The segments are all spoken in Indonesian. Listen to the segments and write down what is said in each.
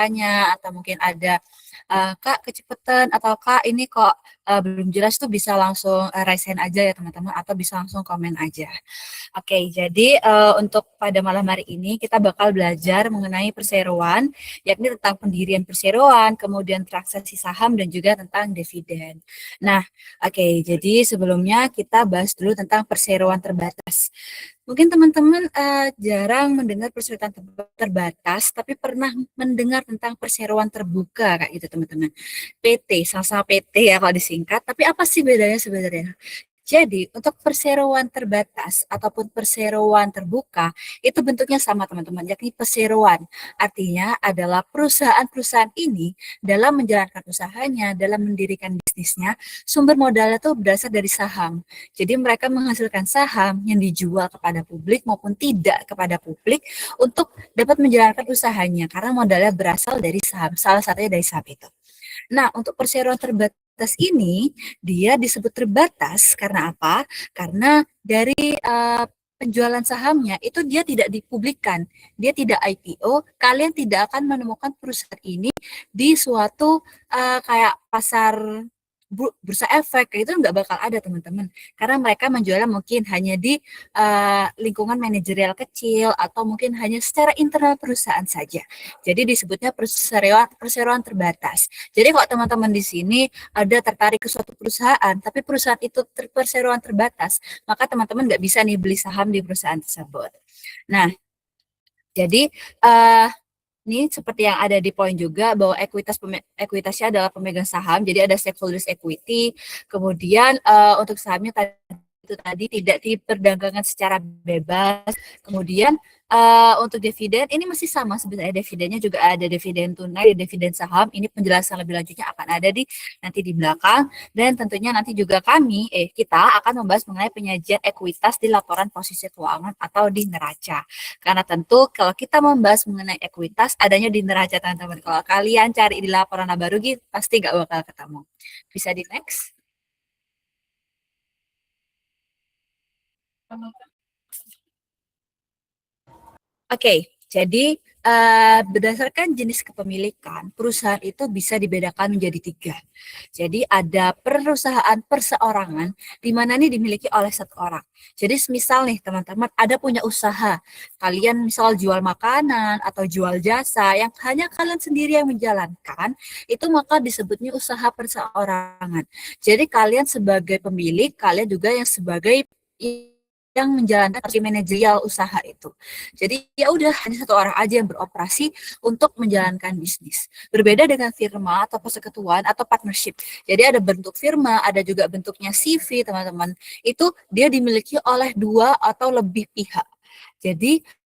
atau mungkin ada Kak kecepatan atau Kak ini kok belum jelas tuh bisa langsung raise hand aja ya teman-teman atau bisa langsung komen aja. Oke, jadi untuk pada malam hari ini kita bakal belajar mengenai perseroan, yakni tentang pendirian perseroan, kemudian transaksi saham dan juga tentang dividen. Nah, oke, jadi sebelumnya kita bahas dulu tentang perseroan terbatas. Mungkin teman-teman jarang mendengar perseroan terbatas, tapi pernah mendengar tentang perseroan terbuka kayak gitu teman-teman. PT, sama-sama PT ya kalau disingkat. Tapi apa sih bedanya sebenarnya? Jadi untuk perseroan terbatas ataupun perseroan terbuka itu bentuknya sama teman-teman, yakni perseroan. Artinya adalah perusahaan-perusahaan ini dalam menjalankan usahanya, dalam mendirikan bisnisnya, sumber modalnya itu berasal dari saham. Jadi mereka menghasilkan saham yang dijual kepada publik maupun tidak kepada publik untuk dapat menjalankan usahanya karena modalnya berasal dari saham, salah satunya dari saham itu. Nah, untuk perseroan terbatas ini, dia disebut terbatas karena apa? Karena dari penjualan sahamnya itu dia tidak dipublikkan, dia tidak IPO, kalian tidak akan menemukan perusahaan ini di suatu kayak pasar bursa efek itu nggak bakal ada teman-teman karena mereka menjualnya mungkin hanya di lingkungan manajerial kecil atau mungkin hanya secara internal perusahaan saja. Jadi disebutnya perseroan terbatas. Jadi kalau teman-teman di sini ada tertarik ke suatu perusahaan, tapi perusahaan itu perseroan terbatas, maka teman-teman nggak bisa nih beli saham di perusahaan tersebut. Nah, jadi ini seperti yang ada di poin juga bahwa ekuitasnya adalah pemegang saham, jadi ada stakeholders equity. Kemudian untuk sahamnya itu tadi tidak diperdagangkan secara bebas. Kemudian untuk dividen ini masih sama sebenarnya, dividennya juga ada dividen tunai, dividen saham. Ini penjelasan lebih lanjutnya akan ada nanti di belakang, dan tentunya nanti juga kita akan membahas mengenai penyajian ekuitas di laporan posisi keuangan atau di neraca. Karena tentu kalau kita membahas mengenai ekuitas adanya di neraca teman-teman. Kalau kalian cari di laporan laba rugi pasti nggak bakal ketemu. Bisa di next. Oke, jadi berdasarkan jenis kepemilikan, perusahaan itu bisa dibedakan menjadi 3. Jadi ada perusahaan perseorangan, di mana ini dimiliki oleh satu orang. Jadi misal nih teman-teman ada punya usaha, kalian misal jual makanan atau jual jasa yang hanya kalian sendiri yang menjalankan, itu maka disebutnya usaha perseorangan. Jadi kalian sebagai pemilik, kalian juga yang sebagai yang menjalankan manajerial usaha itu. Jadi ya udah hanya satu orang aja yang beroperasi untuk menjalankan bisnis. Berbeda dengan firma atau persekutuan atau partnership. Jadi ada bentuk firma, ada juga bentuknya CV teman-teman. Itu dia dimiliki oleh 2 atau lebih pihak. Jadi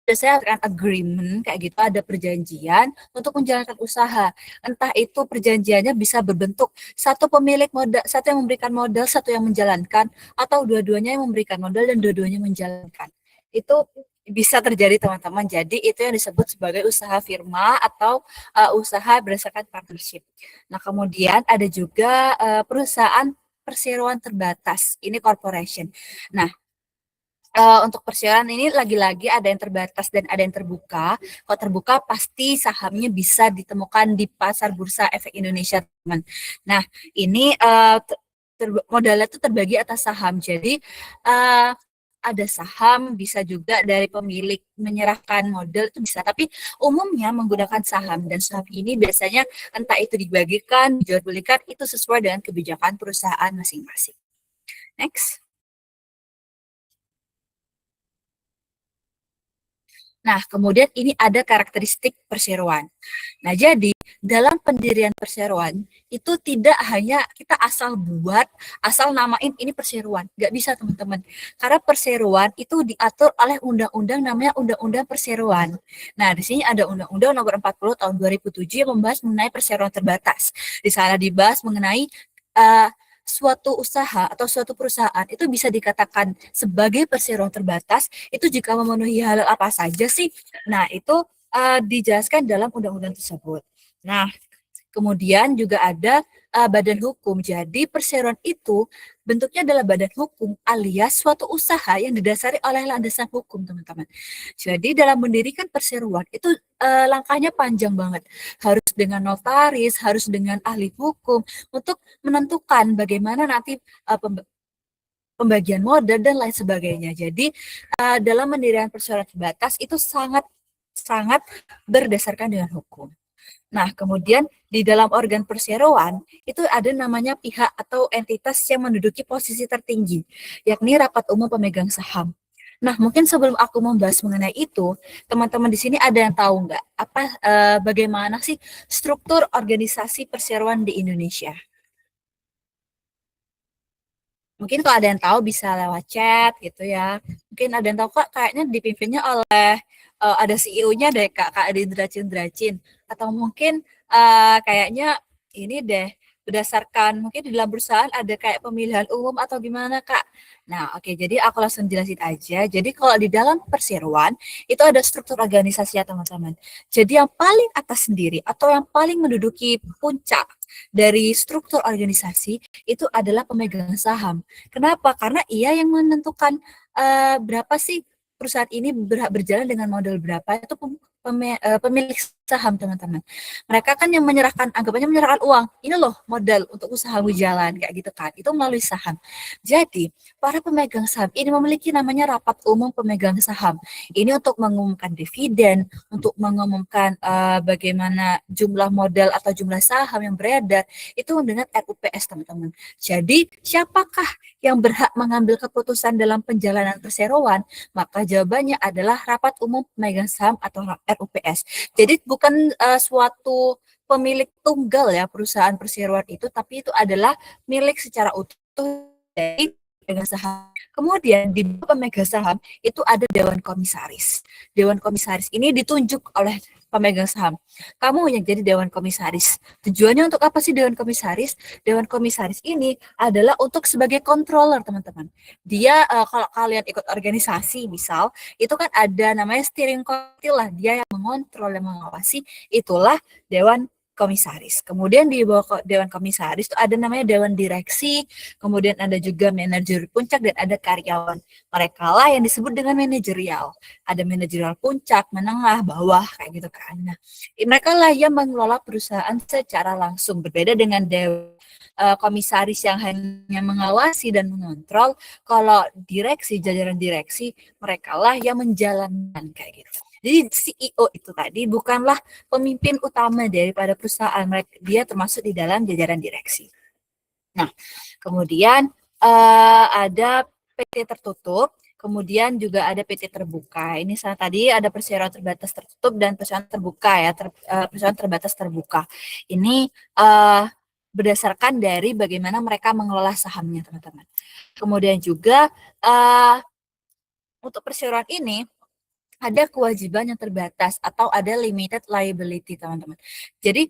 biasanya akan agreement kayak gitu, ada perjanjian untuk menjalankan usaha. Entah itu perjanjiannya bisa berbentuk satu pemilik modal, satu yang memberikan modal, satu yang menjalankan, atau dua-duanya yang memberikan modal dan dua-duanya menjalankan. Itu bisa terjadi teman-teman. Jadi itu yang disebut sebagai usaha firma atau usaha berdasarkan partnership. Nah, kemudian ada juga perusahaan perseroan terbatas. Ini corporation. Nah, untuk perseroan ini lagi-lagi ada yang terbatas dan ada yang terbuka. Kalau terbuka pasti sahamnya bisa ditemukan di pasar bursa efek Indonesia, teman. Nah, ini modalnya itu terbagi atas saham. Jadi ada saham, bisa juga dari pemilik menyerahkan modal itu bisa. Tapi umumnya menggunakan saham, dan saham ini biasanya entah itu dibagikan, dijual belikan, itu sesuai dengan kebijakan perusahaan masing-masing. Next. Nah, kemudian ini ada karakteristik perseroan. Nah, jadi dalam pendirian perseroan itu tidak hanya kita asal buat, asal namain ini perseroan. Nggak bisa, teman-teman. Karena perseroan itu diatur oleh undang-undang namanya Undang-Undang Perseroan. Nah, di sini ada Undang-Undang Nomor 40 tahun 2007 yang membahas mengenai perseroan terbatas. Di sana dibahas mengenai suatu usaha atau suatu perusahaan itu bisa dikatakan sebagai perseroan terbatas itu jika memenuhi hal apa saja sih. Nah, itu dijelaskan dalam undang-undang tersebut. Nah, kemudian juga ada badan hukum. Jadi perseroan itu bentuknya adalah badan hukum alias suatu usaha yang didasari oleh landasan hukum, teman-teman. Jadi dalam mendirikan perseroan itu langkahnya panjang banget. Harus dengan notaris, harus dengan ahli hukum untuk menentukan bagaimana nanti pembagian modal dan lain sebagainya. Jadi dalam mendirikan perseroan terbatas itu sangat sangat berdasarkan dengan hukum. Nah, kemudian di dalam organ perseroan itu ada namanya pihak atau entitas yang menduduki posisi tertinggi, yakni rapat umum pemegang saham. Nah, mungkin sebelum aku membahas mengenai itu, teman-teman di sini ada yang tahu nggak apa bagaimana sih struktur organisasi perseroan di Indonesia? Mungkin kalau ada yang tahu bisa lewat chat gitu ya. Mungkin ada yang tahu kak kayaknya dipimpinnya oleh ada CEO-nya deh kak Adi Dracin. Atau mungkin kayaknya ini deh berdasarkan mungkin di dalam perusahaan ada kayak pemilihan umum atau gimana kak. Nah oke jadi aku langsung jelasin aja. Jadi kalau di dalam perseroan itu ada struktur organisasi ya teman-teman. Jadi yang paling atas sendiri atau yang paling menduduki puncak dari struktur organisasi itu adalah pemegang saham. Kenapa? Karena ia yang menentukan berapa sih perusahaan ini berjalan dengan modal berapa itu pemilik saham teman-teman. Mereka kan yang menyerahkan, anggapannya menyerahkan uang. Ini loh modal untuk usaha jalan kayak gitu kan. Itu melalui saham. Jadi para pemegang saham ini memiliki namanya rapat umum pemegang saham. Ini untuk mengumumkan dividen, untuk mengumumkan bagaimana jumlah modal atau jumlah saham yang beredar itu dengan RUPS teman-teman. Jadi siapakah yang berhak mengambil keputusan dalam penjalanan perseroan? Maka jawabannya adalah rapat umum pemegang saham atau RUPS. Jadi bukan suatu pemilik tunggal ya perusahaan perseroan itu, tapi itu adalah milik secara utuh dari pemegang saham. Kemudian di bawah pemegang saham itu ada dewan komisaris. Dewan komisaris ini ditunjuk oleh pemegang saham. Kamu yang jadi dewan komisaris. Tujuannya untuk apa sih dewan komisaris? Dewan komisaris ini adalah untuk sebagai controller, teman-teman. Dia kalau kalian ikut organisasi misal, itu kan ada namanya steering committee lah, dia yang mengontrol, yang mengawasi, itulah dewan komisaris. Kemudian di bawah dewan komisaris itu ada namanya dewan direksi, kemudian ada juga manajer puncak dan ada karyawan. Mereka lah yang disebut dengan manajerial. Ada manajerial puncak, menengah, bawah kayak gitu kan. Nah, mereka lah yang mengelola perusahaan secara langsung, berbeda dengan dewan komisaris yang hanya mengawasi dan mengontrol. Kalau direksi, jajaran direksi, mereka lah yang menjalankan kayak gitu. Jadi CEO itu tadi bukanlah pemimpin utama daripada perusahaan, dia termasuk di dalam jajaran direksi. Nah, kemudian ada PT tertutup, kemudian juga ada PT terbuka. Ini tadi ada perseroan terbatas tertutup dan perseroan terbuka ya, perseroan terbatas terbuka. Ini berdasarkan dari bagaimana mereka mengelola sahamnya, teman-teman. Kemudian juga untuk perseroan ini ada kewajiban yang terbatas atau ada limited liability, teman-teman. Jadi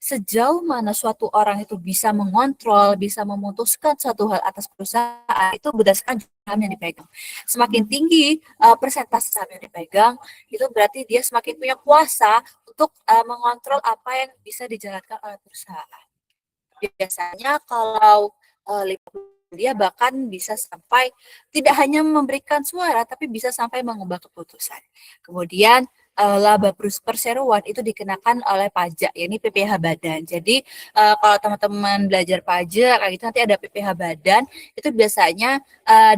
sejauh mana suatu orang itu bisa mengontrol, bisa memutuskan suatu hal atas perusahaan itu berdasarkan saham yang dipegang. Semakin tinggi persentase saham yang dipegang, itu berarti dia semakin punya kuasa untuk mengontrol apa yang bisa dijalankan oleh perusahaan. Biasanya kalau dia bahkan bisa sampai tidak hanya memberikan suara, tapi bisa sampai mengubah keputusan. Kemudian laba perseroan itu dikenakan oleh pajak, yakni PPh Badan. Jadi kalau teman-teman belajar pajak, kayak gitu nanti ada PPh Badan, itu biasanya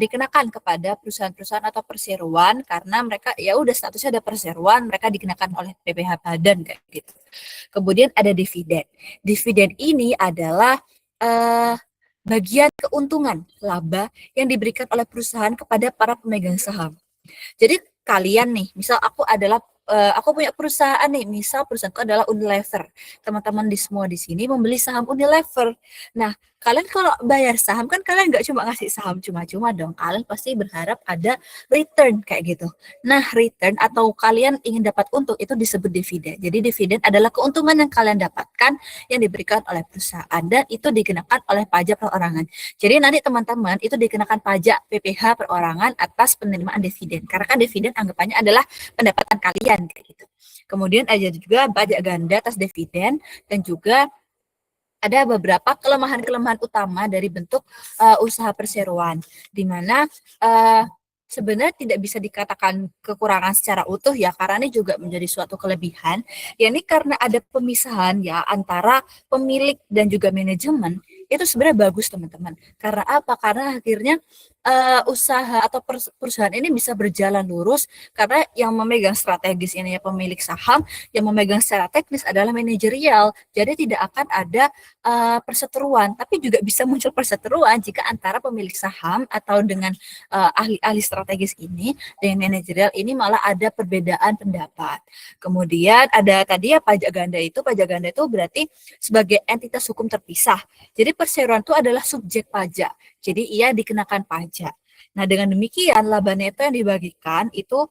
dikenakan kepada perusahaan-perusahaan atau perseroan karena mereka ya udah statusnya ada perseroan, mereka dikenakan oleh PPh Badan kayak gitu. Kemudian ada dividen. Dividen ini adalah bagian keuntungan laba yang diberikan oleh perusahaan kepada para pemegang saham. Jadi kalian nih, misal aku punya perusahaan nih, misal perusahaanku adalah Unilever. Teman-teman di semua di sini membeli saham Unilever. Nah, kalian kalau bayar saham kan kalian nggak cuma ngasih saham cuma-cuma dong. Kalian pasti berharap ada return kayak gitu. Nah, return atau kalian ingin dapat untung itu disebut dividen. Jadi dividen adalah keuntungan yang kalian dapatkan yang diberikan oleh perusahaan dan itu dikenakan oleh pajak perorangan. Jadi nanti teman-teman itu dikenakan pajak PPh perorangan atas penerimaan dividen. Karena kan dividen anggapannya adalah pendapatan kalian kayak gitu. Kemudian ada juga pajak ganda atas dividen dan juga ada beberapa kelemahan-kelemahan utama dari bentuk usaha perseroan, di mana sebenarnya tidak bisa dikatakan kekurangan secara utuh ya, karena ini juga menjadi suatu kelebihan, yakni karena ada pemisahan ya antara pemilik dan juga manajemen, itu sebenarnya bagus teman-teman. Karena apa? Karena akhirnya usaha atau perusahaan ini bisa berjalan lurus karena yang memegang strategis ini ya pemilik saham, yang memegang secara teknis adalah manajerial. Jadi tidak akan ada perseteruan, tapi juga bisa muncul perseteruan jika antara pemilik saham atau dengan ahli-ahli strategis ini dengan manajerial ini malah ada perbedaan pendapat. Kemudian ada tadi ya pajak ganda itu berarti sebagai entitas hukum terpisah. Jadi perseroan itu adalah subjek pajak. Jadi ia dikenakan pajak. Nah, dengan demikian laba neto yang dibagikan itu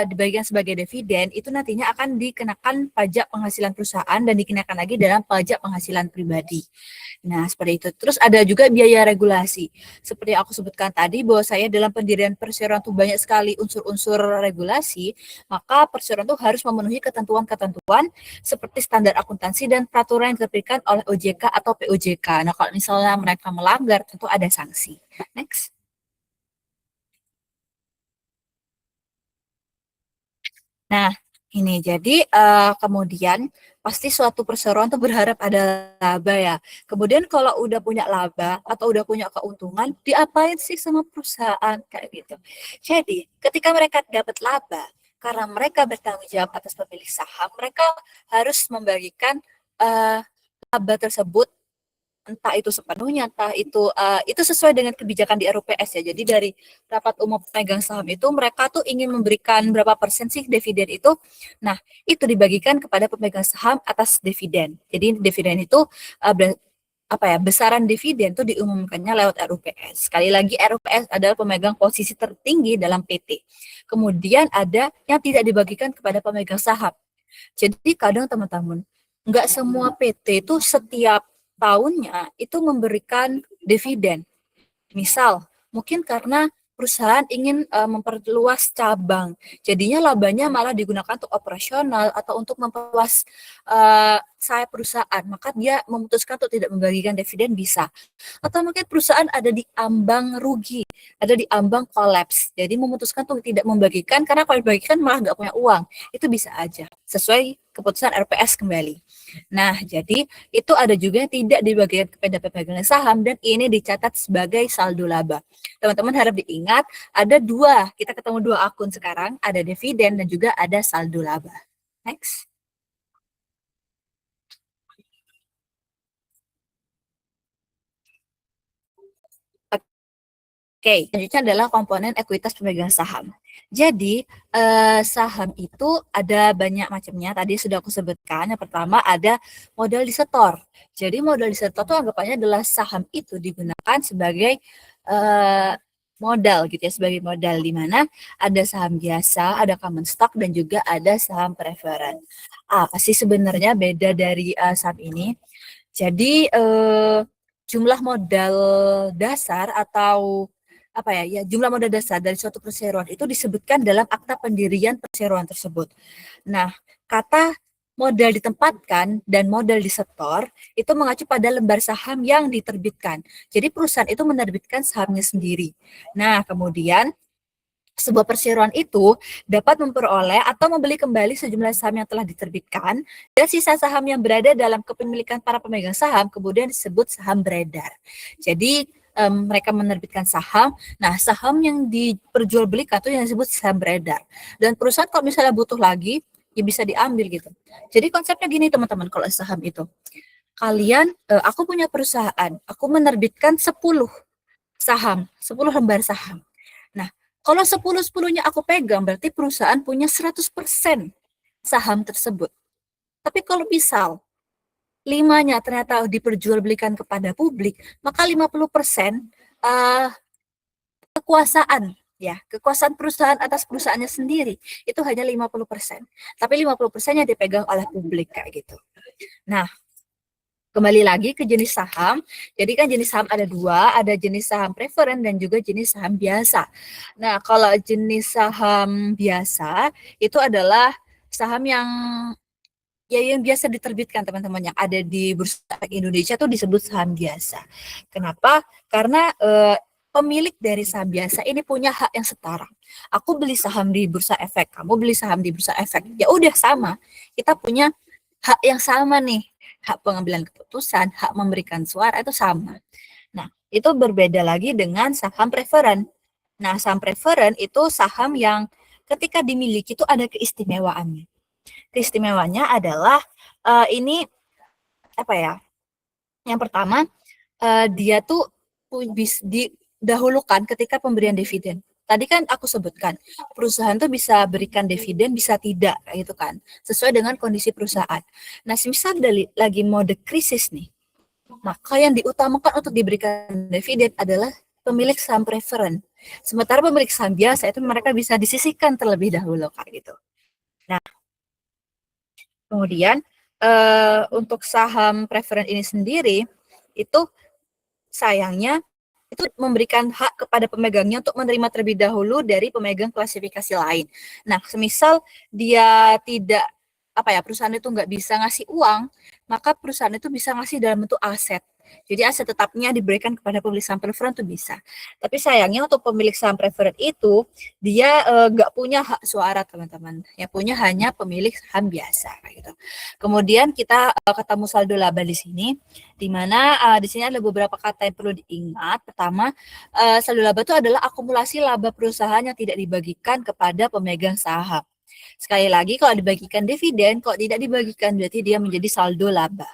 dibagikan sebagai dividen itu nantinya akan dikenakan pajak penghasilan perusahaan dan dikenakan lagi dalam pajak penghasilan pribadi. Nah, seperti itu. Terus ada juga biaya regulasi. Seperti yang aku sebutkan tadi bahwa saya dalam pendirian perseroan itu banyak sekali unsur-unsur regulasi, maka perseroan itu harus memenuhi ketentuan-ketentuan seperti standar akuntansi dan peraturan yang diterbitkan oleh OJK atau POJK. Nah, kalau misalnya mereka melanggar tentu ada sanksi. Next. Nah, ini jadi kemudian pasti suatu perseroan tuh berharap ada laba ya. Kemudian kalau udah punya laba atau udah punya keuntungan, diapain sih sama perusahaan kayak gitu. Jadi, ketika mereka dapat laba, karena mereka bertanggung jawab atas pemilik saham, mereka harus membagikan laba tersebut entah itu sepenuhnya, entah itu sesuai dengan kebijakan di RUPS ya. Jadi dari rapat umum pemegang saham itu mereka tuh ingin memberikan berapa persen sih dividen itu. Nah, itu dibagikan kepada pemegang saham atas dividen. Jadi dividen itu apa ya, besaran dividen itu diumumkannya lewat RUPS. Sekali lagi RUPS adalah pemegang posisi tertinggi dalam PT. Kemudian ada yang tidak dibagikan kepada pemegang saham. Jadi kadang teman-teman, nggak semua PT itu setiap tahunnya itu memberikan dividen. Misal, mungkin karena perusahaan ingin memperluas cabang, jadinya labanya malah digunakan untuk operasional atau untuk memperluas sayap perusahaan, maka dia memutuskan untuk tidak membagikan dividen bisa. Atau mungkin perusahaan ada di ambang rugi, ada di ambang kolaps, jadi memutuskan untuk tidak membagikan karena kalau dibagikan malah nggak punya uang, itu bisa aja, sesuai keputusan RPS kembali. Nah, jadi itu ada juga yang tidak dibagikan kepada pemegang saham dan ini dicatat sebagai saldo laba. Teman-teman harap diingat, ada dua, kita ketemu dua akun sekarang, ada dividen dan juga ada saldo laba. Next. Oke, selanjutnya adalah komponen ekuitas pemegang saham. Jadi, saham itu ada banyak macamnya, tadi sudah aku sebutkan. Yang pertama ada modal disetor. Jadi modal disetor itu anggapannya adalah saham itu digunakan sebagai modal gitu ya, sebagai modal di mana ada saham biasa, ada common stock dan juga ada saham preferred. Apa sih sebenarnya beda dari saham ini? Jadi jumlah modal dasar atau apa ya, ya jumlah modal dasar dari suatu perseroan itu disebutkan dalam akta pendirian perseroan tersebut. Nah, kata modal ditempatkan dan modal disetor itu mengacu pada lembar saham yang diterbitkan. Jadi perusahaan itu menerbitkan sahamnya sendiri. Nah, kemudian sebuah perseroan itu dapat memperoleh atau membeli kembali sejumlah saham yang telah diterbitkan dan sisa saham yang berada dalam kepemilikan para pemegang saham kemudian disebut saham beredar. Jadi mereka menerbitkan saham, nah saham yang diperjualbelikan itu yang disebut saham beredar. Dan perusahaan kalau misalnya butuh lagi, ya bisa diambil gitu. Jadi konsepnya gini teman-teman kalau saham itu. Aku punya perusahaan, aku menerbitkan 10 saham, 10 lembar saham. Nah, kalau 10-10-nya aku pegang, berarti perusahaan punya 100% saham tersebut. Tapi kalau misal 5-nya ternyata diperjualbelikan kepada publik, maka 50% uh, kekuasaan ya, kekuasaan perusahaan atas perusahaannya sendiri itu hanya 50%. Tapi 50%-nya dipegang oleh publik kayak gitu. Nah, kembali lagi ke jenis saham. Jadi kan jenis saham ada dua, ada jenis saham preferen dan juga jenis saham biasa. Nah, kalau jenis saham biasa itu adalah saham yang ya yang biasa diterbitkan teman-teman yang ada di Bursa Efek Indonesia tuh disebut saham biasa. Kenapa? Karena pemilik dari saham biasa ini punya hak yang setara. Aku beli saham di Bursa Efek, kamu beli saham di Bursa Efek. Ya udah sama. Kita punya hak yang sama nih. Hak pengambilan keputusan, hak memberikan suara itu sama. Nah, itu berbeda lagi dengan saham preferen. Nah, saham preferen itu saham yang ketika dimiliki itu ada keistimewaannya. Keistimewaannya adalah ini apa ya? Yang pertama, dia tuh didahulukan ketika pemberian dividen. Tadi kan aku sebutkan, perusahaan tuh bisa berikan dividen, bisa tidak, gitu kan, sesuai dengan kondisi perusahaan. Nah, misal lagi mode krisis nih, maka yang diutamakan untuk diberikan dividen adalah pemilik saham preferen. Sementara pemilik saham biasa itu mereka bisa disisihkan terlebih dahulu, kayak gitu. Nah, kemudian untuk saham preferen ini sendiri itu sayangnya itu memberikan hak kepada pemegangnya untuk menerima terlebih dahulu dari pemegang klasifikasi lain. Nah, semisal dia tidak apa ya perusahaan itu nggak bisa ngasih uang, maka perusahaan itu bisa ngasih dalam bentuk aset. Jadi aset tetapnya diberikan kepada pemilik saham preferen itu bisa. Tapi sayangnya untuk pemilik saham preferen itu dia nggak punya hak suara teman-teman. Yang punya hanya pemilik saham biasa gitu. Kemudian kita ketemu saldo laba di sini, di mana di sini ada beberapa kata yang perlu diingat. Pertama, saldo laba itu adalah akumulasi laba perusahaan yang tidak dibagikan kepada pemegang saham. Sekali lagi, kalau dibagikan dividen, kalau tidak dibagikan berarti dia menjadi saldo laba.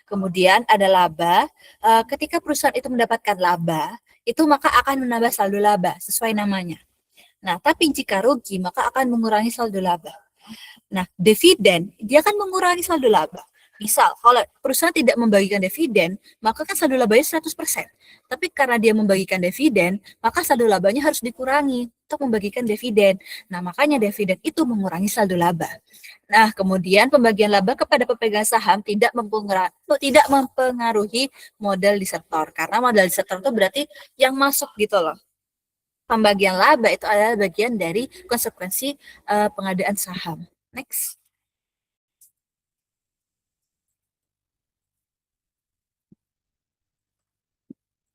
Kemudian ada laba, ketika perusahaan itu mendapatkan laba, itu maka akan menambah saldo laba sesuai namanya. Nah, tapi jika rugi maka akan mengurangi saldo laba. Nah, dividen dia akan mengurangi saldo laba. Misal, kalau perusahaan tidak membagikan dividen, maka kan saldo labanya 100%. Tapi karena dia membagikan dividen, maka saldo labanya harus dikurangi untuk membagikan dividen. Nah, makanya dividen itu mengurangi saldo laba. Nah, kemudian pembagian laba kepada pemegang saham tidak mempengaruhi modal di sektor. Karena modal di sektor itu berarti yang masuk gitu loh. Pembagian laba itu adalah bagian dari konsekuensi pengadaan saham. Next.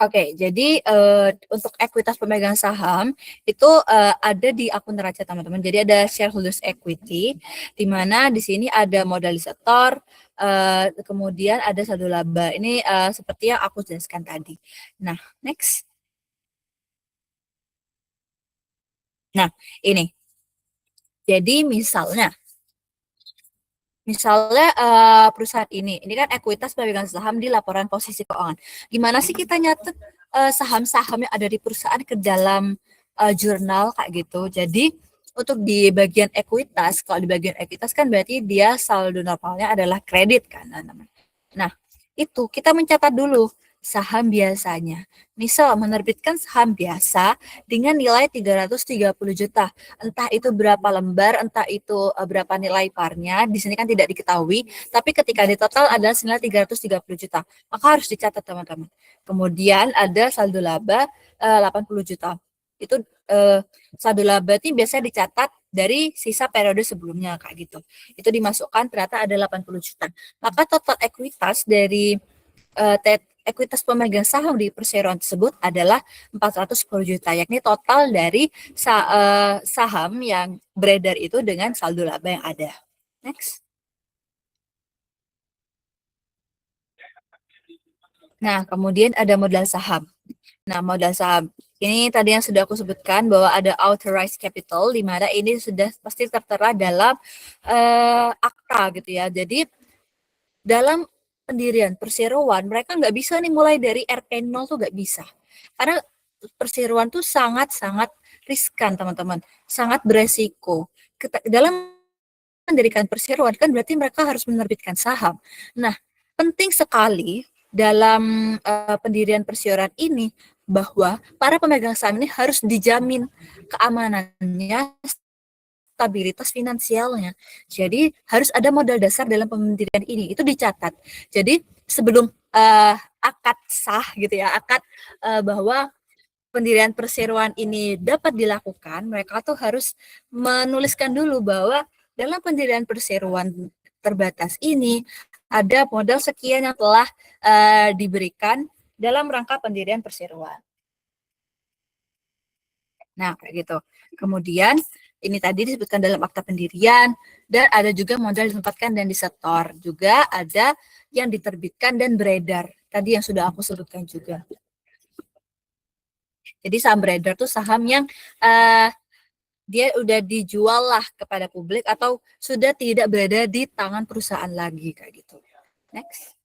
Oke, jadi untuk ekuitas pemegang saham itu ada di akun neraca teman-teman. Jadi ada shareholders equity, di mana di sini ada modal di sektor, kemudian ada saldo laba. Ini seperti yang aku jelaskan tadi. Nah, next. Nah, ini. Jadi misalnya perusahaan ini kan ekuitas pemegang saham di laporan posisi keuangan. Gimana sih kita nyatet saham-saham yang ada di perusahaan ke dalam jurnal kayak gitu. Jadi untuk di bagian ekuitas, kalau di bagian ekuitas kan berarti dia saldo normalnya adalah kredit kan. Nah, itu kita mencatat dulu saham biasanya. Misal menerbitkan saham biasa dengan nilai 330 juta. Entah itu berapa lembar, entah itu berapa nilai parnya, di sini kan tidak diketahui, tapi ketika di total adalah senilai 330 juta. Maka harus dicatat teman-teman. Kemudian ada saldo laba 80 juta. Itu saldo laba ini biasanya dicatat dari sisa periode sebelumnya kayak gitu. Itu dimasukkan ternyata ada 80 juta. Maka total ekuitas dari ekuitas pemegang saham di perseroan tersebut adalah 410 juta, yakni total dari saham yang beredar itu dengan saldo laba yang ada. Next. Nah, kemudian ada modal saham. Nah, modal saham ini tadi yang sudah aku sebutkan bahwa ada authorized capital, di mana ini sudah pasti tertera dalam akta gitu ya. Jadi dalam pendirian perseroan mereka nggak bisa nih mulai dari RP0 tuh nggak bisa, karena perseroan tuh sangat-sangat riskan teman-teman, sangat beresiko. Dalam mendirikan perseroan kan berarti mereka harus menerbitkan saham. Nah, penting sekali dalam pendirian perseroan ini bahwa para pemegang saham ini harus dijamin keamanannya, stabilitas finansialnya. Jadi harus ada modal dasar dalam pemendirian ini, itu dicatat. Jadi sebelum akad sah gitu ya, akad bahwa pendirian perseroan ini dapat dilakukan, mereka tuh harus menuliskan dulu bahwa dalam pendirian perseroan terbatas ini ada modal sekian yang telah diberikan dalam rangka pendirian perseroan. Nah, kayak gitu. Kemudian ini tadi disebutkan dalam akta pendirian, dan ada juga modal ditempatkan dan disetor. Juga ada yang diterbitkan dan beredar. Tadi yang sudah aku sebutkan juga. Jadi saham beredar tuh saham yang dia udah dijual lah kepada publik atau sudah tidak berada di tangan perusahaan lagi kayak gitu. Next.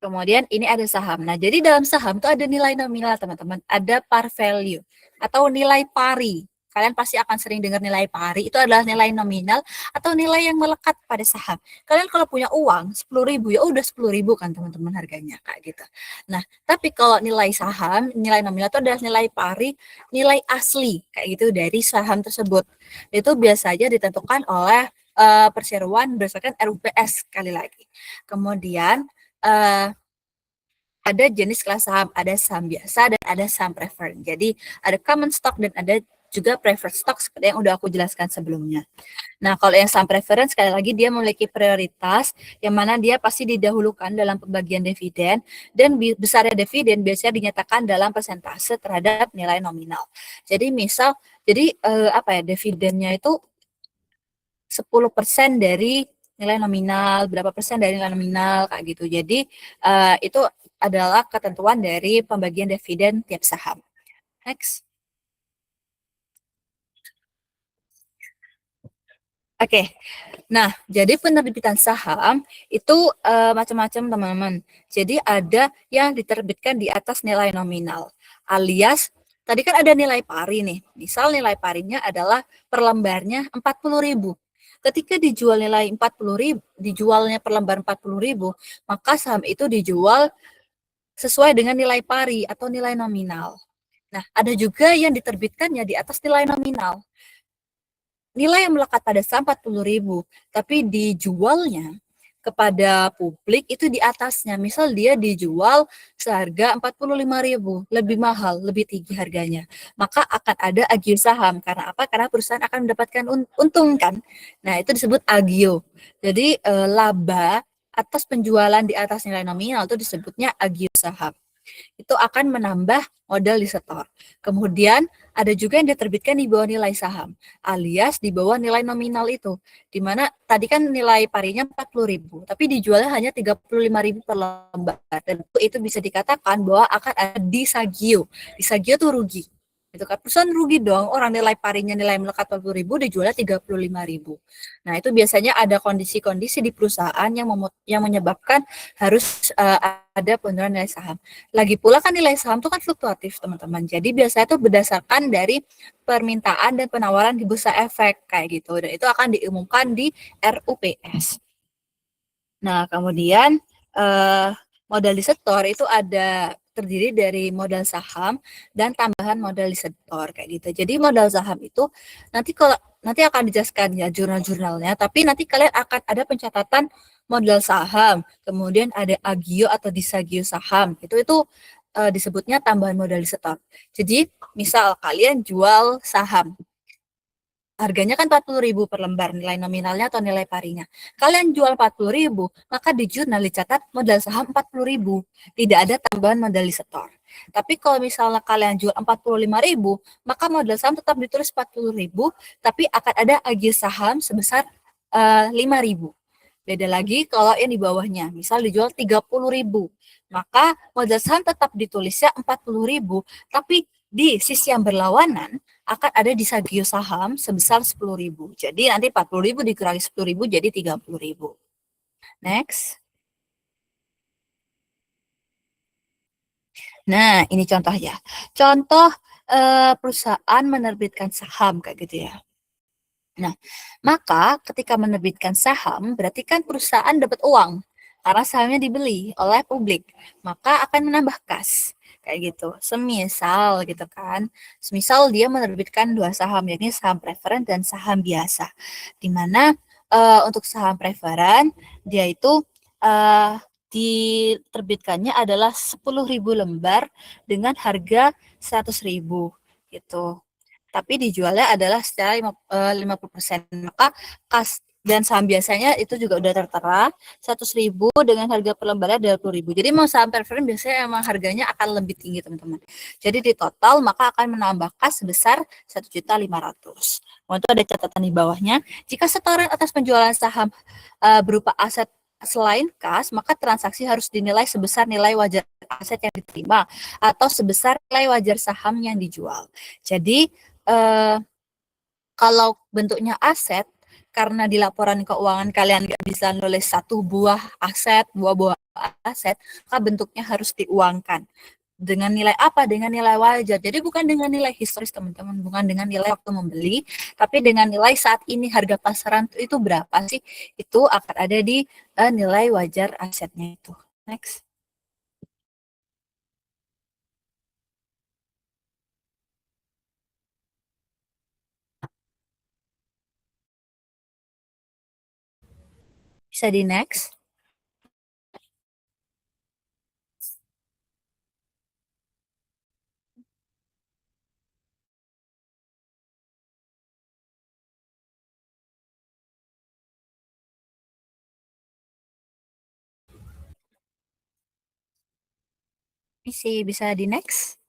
Kemudian ini ada saham. Nah, jadi dalam saham tuh ada nilai nominal, teman-teman. Ada par value atau nilai pari. Kalian pasti akan sering dengar nilai pari. Itu adalah nilai nominal atau nilai yang melekat pada saham. Kalian kalau punya uang 10.000 ya udah 10.000 kan teman-teman harganya kayak gitu. Nah, tapi kalau nilai saham, nilai nominal itu adalah nilai pari, nilai asli kayak gitu dari saham tersebut. Itu biasanya ditentukan oleh perseroan berdasarkan RUPS sekali lagi. Kemudian ada jenis kelas saham, ada saham biasa dan ada saham preferred. Jadi ada common stock dan ada juga preferred stock seperti yang udah aku jelaskan sebelumnya. Nah, kalau yang saham preference sekali lagi dia memiliki prioritas yang mana dia pasti didahulukan dalam pembagian dividen, dan besarnya dividen biasanya dinyatakan dalam persentase terhadap nilai nominal. Jadi misal dividennya itu 10% dari nilai nominal, berapa persen dari nilai nominal, kayak gitu. Jadi, itu adalah ketentuan dari pembagian dividen tiap saham. Next. Oke, nah jadi penerbitan saham itu macam-macam teman-teman. Jadi ada yang diterbitkan di atas nilai nominal, alias tadi kan ada nilai pari nih. Misal nilai parinya adalah per lembarnya 40.000. Ketika dijual nilai 40.000, dijualnya per lembar 40.000, maka saham itu dijual sesuai dengan nilai pari atau nilai nominal. Nah, ada juga yang diterbitkannya di atas nilai nominal. Nilai yang melekat pada saham 40.000, tapi dijualnya kepada publik itu di atasnya. Misal dia dijual seharga 45.000, lebih mahal, lebih tinggi harganya. Maka akan ada agio saham. Karena apa? Karena perusahaan akan mendapatkan untung kan. Nah, itu disebut agio. Jadi laba atas penjualan di atas nilai nominal itu disebutnya agio saham. Itu akan menambah modal disetor. Kemudian ada juga yang diterbitkan di bawah nilai saham, alias di bawah nilai nominal itu. Di mana tadi kan nilai parinya 40.000, tapi dijualnya hanya 35.000 per lembar. Dan itu bisa dikatakan bahwa akan ada disagio. Disagio itu rugi. Itu kan perusahaan rugi dong, orang nilai parinya nilai melekat 40.000 dijualnya 35.000. Nah, itu biasanya ada kondisi-kondisi di perusahaan yang menyebabkan harus ada penurunan nilai saham. Lagi pula kan nilai saham itu kan fluktuatif, teman-teman. Jadi biasanya itu berdasarkan dari permintaan dan penawaran di bursa efek kayak gitu. Dan itu akan diumumkan di RUPS. Nah, kemudian modal disetor itu ada terdiri dari modal saham dan tambahan modal disetor kayak gitu. Jadi modal saham itu nanti akan dijelaskan ya jurnal-jurnalnya, tapi nanti kalian akan ada pencatatan modal saham, kemudian ada agio atau disagio saham. Itu disebutnya tambahan modal disetor. Jadi misal kalian jual saham, harganya kan 40.000 per lembar nilai nominalnya atau nilai parinya. Kalian jual 40.000, maka di jurnal dicatat modal saham 40.000. Tidak ada tambahan modal disetor. Tapi kalau misalnya kalian jual 45.000, maka modal saham tetap ditulis 40.000, tapi akan ada agio saham sebesar 5.000. Beda lagi kalau yang di bawahnya, misal dijual 30.000, maka modal saham tetap ditulisnya 40.000, tapi di sisi yang berlawanan akan ada disagio saham sebesar 10.000. Jadi nanti 40.000 dikurangi 10.000 jadi 30.000. Next. Nah, ini contoh ya. Contoh perusahaan menerbitkan saham kayak gitu ya. Nah, maka ketika menerbitkan saham berarti kan perusahaan dapat uang karena sahamnya dibeli oleh publik, maka akan menambah kas kayak gitu. Semisal gitu kan, semisal dia menerbitkan dua saham, yakni saham preferen dan saham biasa, di mana untuk saham preferen dia itu diterbitkannya adalah 10.000 lembar dengan harga 100.000 gitu. tapi dijualnya adalah secara 50%. Maka kas dan saham biasanya itu juga udah tertera 100.000 dengan harga per lembarnya 20.000. Jadi mau saham preferred biasanya emang harganya akan lebih tinggi teman-teman. Jadi di total maka akan menambah kas sebesar 1.500.000. Untuk ada catatan di bawahnya, jika setoran atas penjualan saham berupa aset selain kas, maka transaksi harus dinilai sebesar nilai wajar aset yang diterima atau sebesar nilai wajar saham yang dijual. Jadi kalau bentuknya aset, karena di laporan keuangan kalian nggak bisa nulis satu buah aset, buah aset, maka bentuknya harus diuangkan. Dengan nilai apa? Dengan nilai wajar. Jadi bukan dengan nilai historis teman-teman, bukan dengan nilai waktu membeli, tapi dengan nilai saat ini harga pasaran itu berapa sih? Itu akan ada di nilai wajar asetnya itu. Next. Bisa di next. Bisa di next.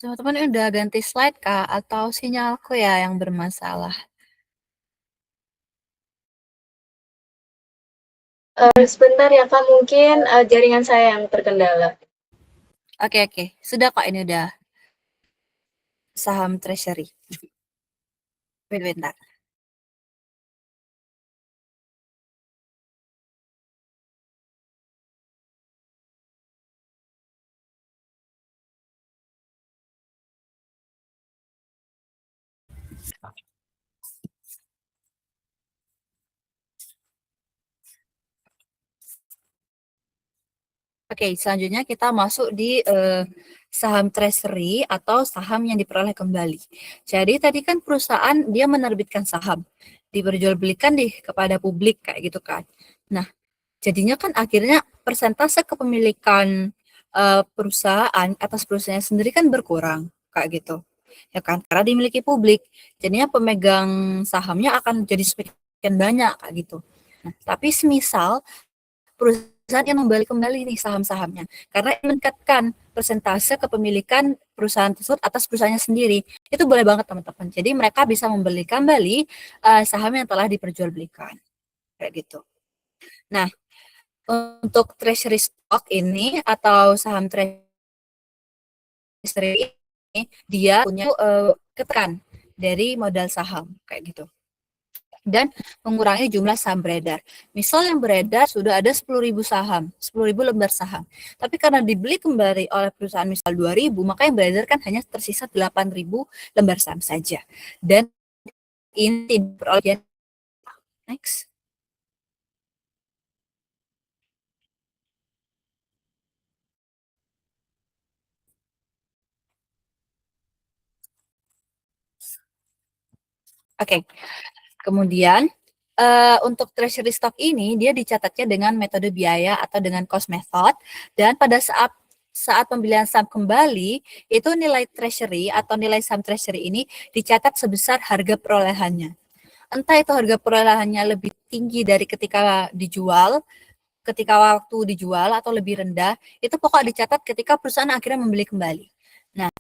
Teman-teman ini udah ganti slide Kak atau sinyalku ya yang bermasalah? Sebentar ya Kak, mungkin jaringan saya yang terkendala. Oke. Sudah Kak, ini udah saham treasury. Wait, bentar. Oke, selanjutnya kita masuk di saham treasury atau saham yang diperoleh kembali. Jadi tadi kan perusahaan dia menerbitkan saham, diperjualbelikan kepada publik kayak gitu kan. Nah, jadinya kan akhirnya persentase kepemilikan perusahaan atas perusahaannya sendiri kan berkurang kayak gitu. Ya kan? Karena dimiliki publik. Jadinya pemegang sahamnya akan jadi semakin banyak kayak gitu. Nah, tapi semisal perusahaan yang membeli kembali nih saham-sahamnya karena meningkatkan persentase kepemilikan perusahaan tersebut atas perusahaannya sendiri, itu boleh banget teman-teman. Jadi mereka bisa membeli kembali saham yang telah diperjualbelikan kayak gitu. Nah, untuk treasury stock ini atau saham treasury ini dia punya ketekan dari modal saham kayak gitu dan mengurangi jumlah saham beredar. Misal yang beredar sudah ada 10.000 saham, 10.000 lembar saham. Tapi karena dibeli kembali oleh perusahaan misal 2.000, maka yang beredar kan hanya tersisa 8.000 lembar saham saja. Dan ini diperoleh next. Oke. Kemudian untuk treasury stock ini dia dicatatnya dengan metode biaya atau dengan cost method dan pada saat pembelian saham kembali itu nilai treasury atau nilai saham treasury ini dicatat sebesar harga perolehannya. Entah itu harga perolehannya lebih tinggi dari ketika dijual, ketika waktu dijual atau lebih rendah, itu pokok dicatat ketika perusahaan akhirnya membeli kembali. Nah,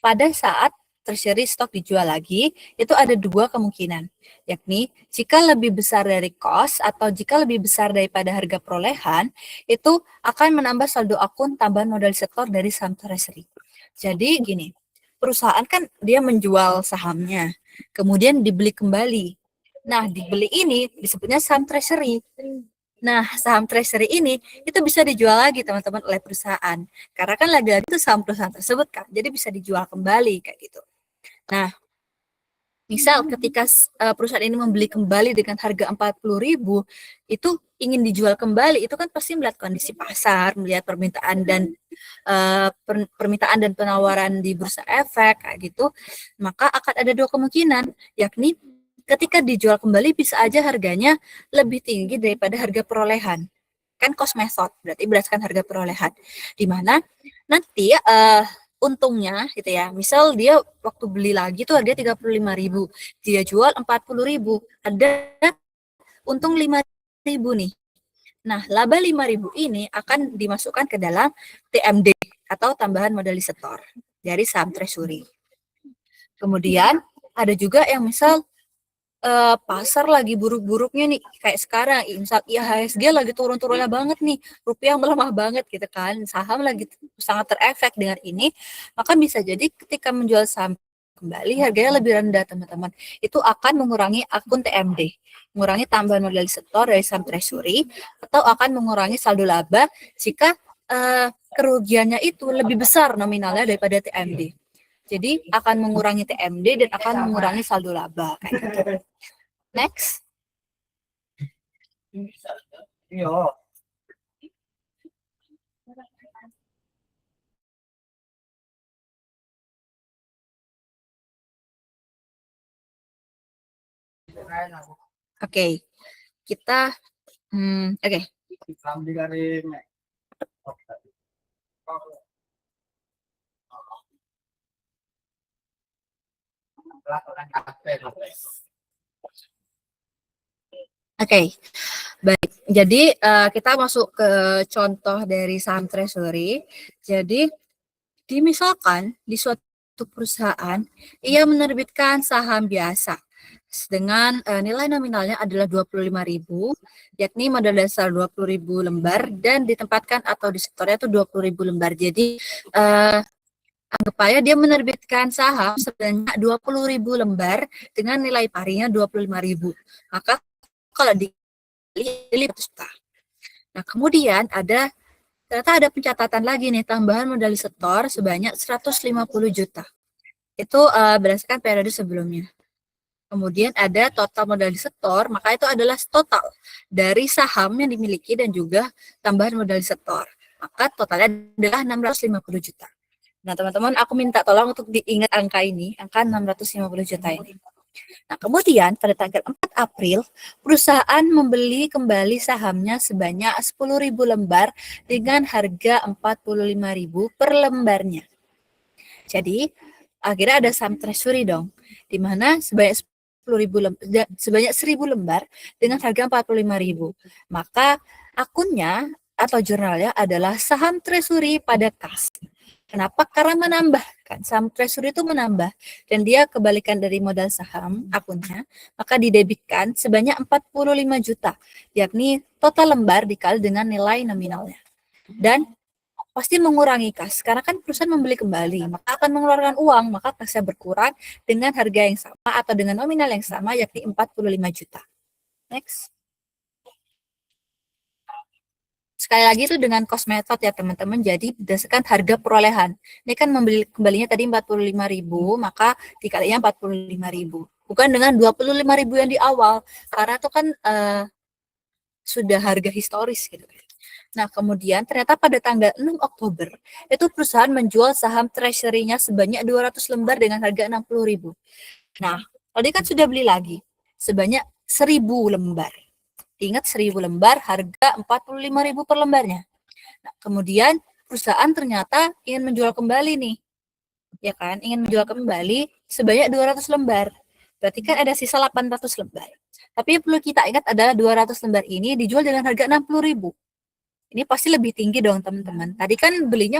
pada saat treasury stock dijual lagi, itu ada dua kemungkinan, yakni jika lebih besar dari cost atau jika lebih besar daripada harga perolehan, itu akan menambah saldo akun tambahan modal setor dari saham treasury. Jadi gini, perusahaan kan dia menjual sahamnya, kemudian dibeli kembali. Nah, dibeli ini disebutnya saham treasury. Nah, saham treasury ini itu bisa dijual lagi teman-teman oleh perusahaan. Karena kan lagi-lagi itu saham perusahaan tersebut kan, jadi bisa dijual kembali kayak gitu. Nah, Misal ketika perusahaan ini membeli kembali dengan harga 40.000, itu ingin dijual kembali, itu kan pasti melihat kondisi pasar, melihat permintaan dan permintaan dan penawaran di bursa efek kayak gitu, maka akan ada dua kemungkinan, yakni ketika dijual kembali bisa aja harganya lebih tinggi daripada harga perolehan. Kan cost method, berarti berdasarkan harga perolehan. Di mana nanti untungnya gitu ya, misal dia waktu beli lagi tuh harga 35.000, dia jual 40.000, ada untung 5.000 nih. Nah, laba 5.000 ini akan dimasukkan ke dalam TMD atau tambahan modal disetor dari saham treasury. Kemudian ada juga yang misal pasar lagi buruk-buruknya nih, kayak sekarang misal IHSG lagi turun-turunnya banget nih, rupiah melemah banget gitu kan, saham lagi sangat terefek dengan ini, maka bisa jadi ketika menjual saham kembali harganya lebih rendah teman-teman, itu akan mengurangi akun TMD, mengurangi tambahan modal setor dari saham treasury, atau akan mengurangi saldo laba jika kerugiannya itu lebih besar nominalnya daripada TMD. Jadi akan mengurangi TMD dan akan mengurangi saldo laba kayak gitu. Next. Oke, kita oke. Oke, baik. Jadi kita masuk ke contoh dari saham treasury. Jadi misalkan di suatu perusahaan ia menerbitkan saham biasa dengan nilai nominalnya adalah 25.000, yakni modal dasar 20.000 lembar dan ditempatkan atau disetornya itu 20.000 lembar. Jadi anggap aja dia menerbitkan saham sebanyak 20.000 lembar dengan nilai parinya 25.000. Maka kalau dikali 100 juta. Nah, kemudian ternyata ada pencatatan lagi nih, tambahan modal setor sebanyak 150 juta. Itu berdasarkan periode sebelumnya. Kemudian ada total modal disetor, maka itu adalah total dari saham yang dimiliki dan juga tambahan modal disetor. Maka totalnya adalah 650 juta. Nah, teman-teman, aku minta tolong untuk diingat angka ini, angka 650 juta ini. Nah, kemudian pada tanggal 4 April, perusahaan membeli kembali sahamnya sebanyak 10.000 lembar dengan harga 45.000 per lembarnya. Jadi, akhirnya ada saham treasury dong, di mana sebanyak 1.000 lembar dengan harga 45.000. Maka akunnya atau jurnalnya adalah saham treasury pada kas. Kenapa? Karena menambahkan, saham treasury itu menambah dan dia kebalikan dari modal saham akunnya, maka didebitkan sebanyak 45 juta, yakni total lembar dikali dengan nilai nominalnya. Dan pasti mengurangi kas, karena kan perusahaan membeli kembali, maka akan mengeluarkan uang, maka kasnya berkurang dengan harga yang sama atau dengan nominal yang sama, yakni 45 juta. Next. Sekali lagi itu dengan cost method ya teman-teman, jadi berdasarkan harga perolehan. Ini kan membeli kembalinya tadi 45.000, maka dikalinya 45.000. Bukan dengan 25.000 yang di awal, karena itu kan sudah harga historis gitu. Nah, kemudian ternyata pada tanggal 6 Oktober, itu perusahaan menjual saham treasury-nya sebanyak 200 lembar dengan harga 60.000. Nah, tadi kan sudah beli lagi sebanyak 1.000 lembar. Ingat 1.000 lembar harga 45.000 per lembarnya. Nah, kemudian perusahaan ternyata ingin menjual kembali nih. Ya kan, ingin menjual kembali sebanyak 200 lembar. Berarti kan ada sisa 800 lembar. Tapi yang perlu kita ingat adalah 200 lembar ini dijual dengan harga 60.000. Ini pasti lebih tinggi dong, teman-teman. Tadi kan belinya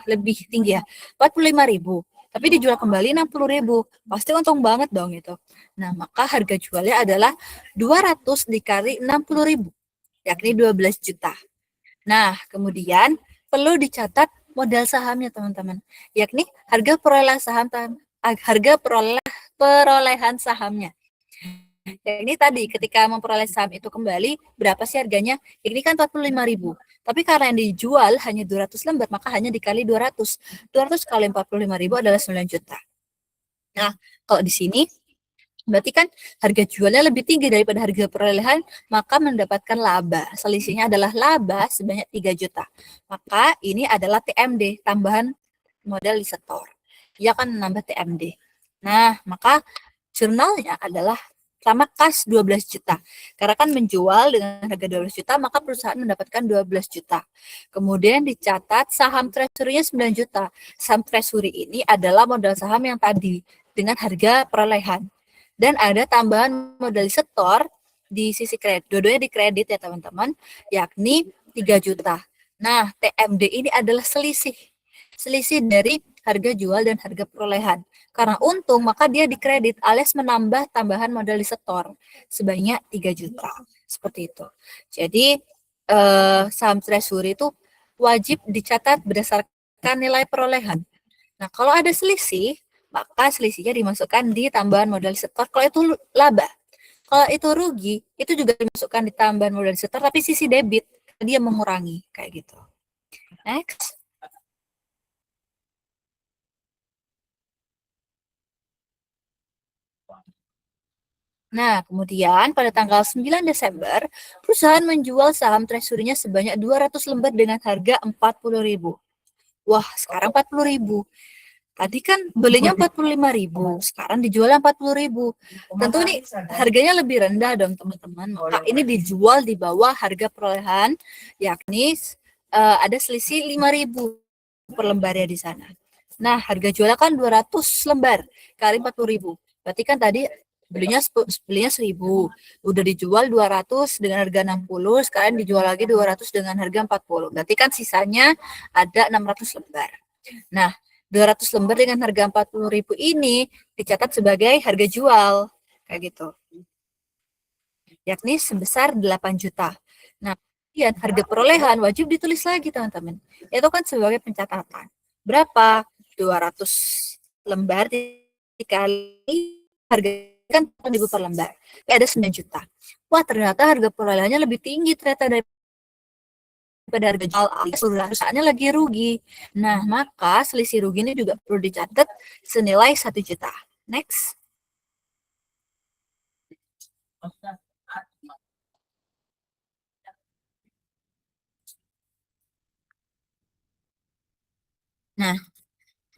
lebih tinggi ya, 45.000. Tapi dijual kembali 60.000, pasti untung banget dong itu. Nah, maka harga jualnya adalah 200 dikali 60.000, yakni 12 juta. Nah, kemudian perlu dicatat modal sahamnya teman-teman, yakni harga perolehan sahamnya. Ya, ini tadi ketika memperoleh saham itu kembali, berapa sih harganya? Ini kan 45.000. Tapi karena yang dijual hanya 200 lembar, maka hanya dikali 200. 200 kali 45.000 adalah 9 juta. Nah, kalau di sini Berarti kan harga jualnya lebih tinggi daripada harga perolehan, maka mendapatkan laba. Selisihnya adalah laba sebanyak 3 juta. Maka ini adalah TMD, tambahan modal disetor. Ia akan menambah TMD. Nah, maka jurnalnya adalah sama kas 12 juta. Karena kan menjual dengan harga 12 juta, maka perusahaan mendapatkan 12 juta. Kemudian dicatat saham treasury-nya 9 juta. Saham treasury ini adalah modal saham yang tadi dengan harga perolehan. Dan ada tambahan modal setor di sisi kredit. Dua-duanya di kredit ya teman-teman, yakni 3 juta. Nah, TMD ini adalah selisih. Selisih dari harga jual dan harga perolehan. Karena untung, maka dia dikredit alias menambah tambahan modal disetor sebanyak 3 juta. Seperti itu. Jadi, saham treasury itu wajib dicatat berdasarkan nilai perolehan. Nah, kalau ada selisih, maka selisihnya dimasukkan di tambahan modal setor kalau itu laba. Kalau itu rugi, itu juga dimasukkan di tambahan modal setor tapi sisi debit, dia mengurangi kayak gitu. Next. Nah, kemudian pada tanggal 9 Desember, perusahaan menjual saham treasury-nya sebanyak 200 lembar dengan harga 40.000. Wah, sekarang 40.000. Tadi kan belinya 45.000, sekarang dijual 40.000. Tentu ini harganya lebih rendah dong teman-teman. Maka ini dijual di bawah harga perolehan, yakni ada selisih 5.000 per lembarnya di sana. Nah, harga jualnya kan 200 lembar kali 40.000. Berarti kan tadi belinya 1.000, udah dijual 200 dengan harga 60, sekarang dijual lagi 200 dengan harga 40. Berarti kan sisanya ada 600 lembar. Nah, 200 lembar dengan harga 40.000 ini dicatat sebagai harga jual kayak gitu, yakni sebesar 8 juta. Nah, kemudian harga perolehan wajib ditulis lagi teman-teman, itu kan sebagai pencatatan. Berapa? 200 lembar dikali harga kan 1.000 per lembar, ada 9 juta. Wah, ternyata harga perolehannya lebih tinggi ternyata daripada harga jual, perusahaannya lagi rugi. Nah, maka selisih rugi ini juga perlu dicatat senilai 1 juta. Next. Nah,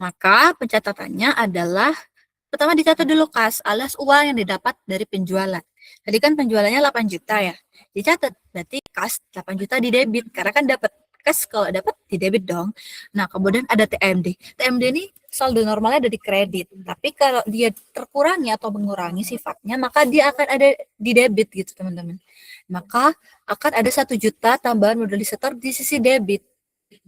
maka pencatatannya adalah pertama dicatat dulu kas alias uang yang didapat dari penjualan. Tadi kan penjualannya 8 juta ya. Dicatat berarti kas 8 juta di debit karena kan dapat kas, kalau dapat di debit dong. Nah, kemudian ada TMD. TMD ini saldo normalnya ada di kredit. Tapi kalau dia terkurangi atau mengurangi sifatnya, maka dia akan ada di debit gitu, teman-teman. Maka akan ada 1 juta tambahan modal disetor di sisi debit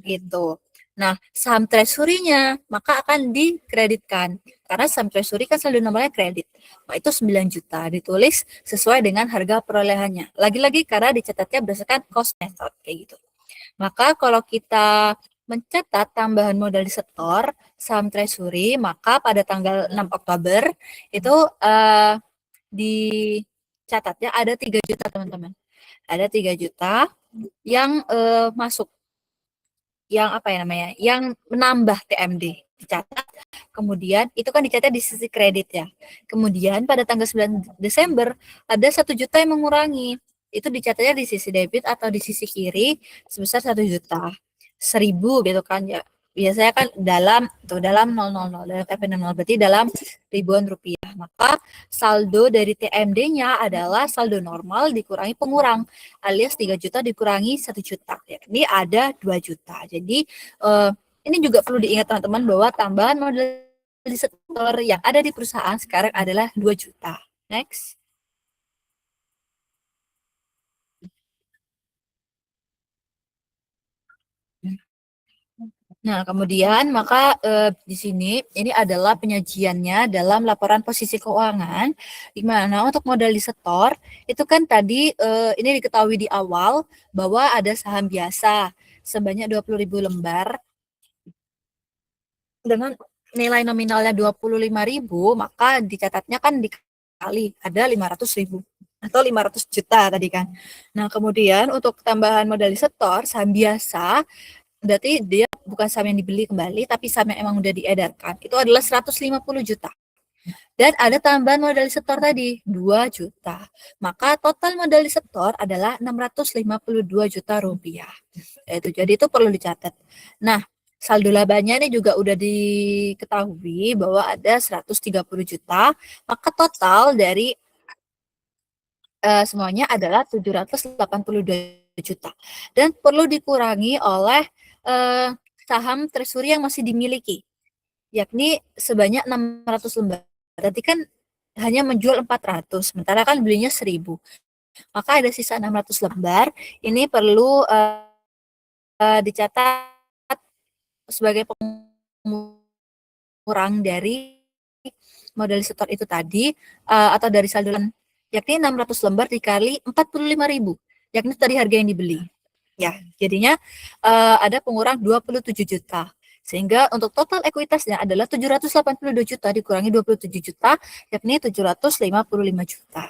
gitu. Nah, saham treasury-nya maka akan dikreditkan. Karena saham treasury kan saldo normalnya kredit. Nah, itu 9 juta ditulis sesuai dengan harga perolehannya. Lagi-lagi karena dicatatnya berdasarkan cost method kayak gitu. Maka kalau kita mencatat tambahan modal disetor saham treasury, maka pada tanggal 6 Oktober itu dicatatnya ada 3 juta teman-teman. Ada 3 juta yang masuk, yang apa ya namanya, yang menambah TMD dicatat. Kemudian itu kan dicatat di sisi kredit ya. Kemudian pada tanggal 9 Desember ada 1 juta yang mengurangi. Itu dicatatnya di sisi debit atau di sisi kiri sebesar 1 juta. 1.000 gitu kan ya. Biasanya kan dalam 000, dalam FP00, berarti dalam ribuan rupiah. Maka saldo dari TMD-nya adalah saldo normal dikurangi pengurang, alias 3 juta dikurangi 1 juta. Ini ada 2 juta. Jadi ini juga perlu diingat teman-teman bahwa tambahan modal di sektor yang ada di perusahaan sekarang adalah 2 juta. Next. Nah, kemudian maka di sini ini adalah penyajiannya dalam laporan posisi keuangan, di mana untuk modal disetor itu kan tadi ini diketahui di awal bahwa ada saham biasa sebanyak 20.000 lembar dengan nilai nominalnya 25.000, maka dicatatnya kan dikali ada 500.000 atau 500 juta tadi kan. Nah, kemudian untuk tambahan modal disetor saham biasa, berarti dia bukan saham yang dibeli kembali, tapi saham yang emang udah diedarkan. Itu adalah 150 juta. Dan ada tambahan modal setor tadi, 2 juta. Maka total modal setor adalah 652 juta rupiah. Jadi itu perlu dicatat. Nah, saldo labanya ini juga udah diketahui bahwa ada 130 juta, maka total dari semuanya adalah 782 juta. Dan perlu dikurangi oleh saham treasury yang masih dimiliki, yakni sebanyak 600 lembar. Berarti kan hanya menjual 400, sementara kan belinya 1000. Maka ada sisa 600 lembar. Ini perlu dicatat sebagai pengurang dari modal setor itu tadi, atau dari saldo, yakni 600 lembar dikali 45.000, yakni tadi harga yang dibeli. Ya, jadinya ada pengurang 27 juta. Sehingga untuk total ekuitasnya adalah 782 juta dikurangi 27 juta, yakni 755 juta.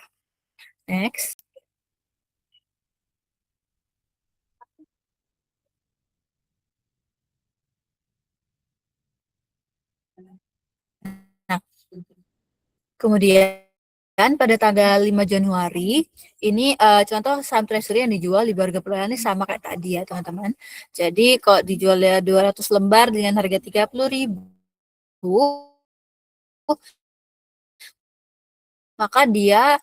Next. Nah, kemudian pada tanggal 5 Januari, ini contoh saham treasury yang dijual di harga per ini sama kayak tadi ya teman-teman. Jadi kalau dijual ya 200 lembar dengan harga 30.000, maka dia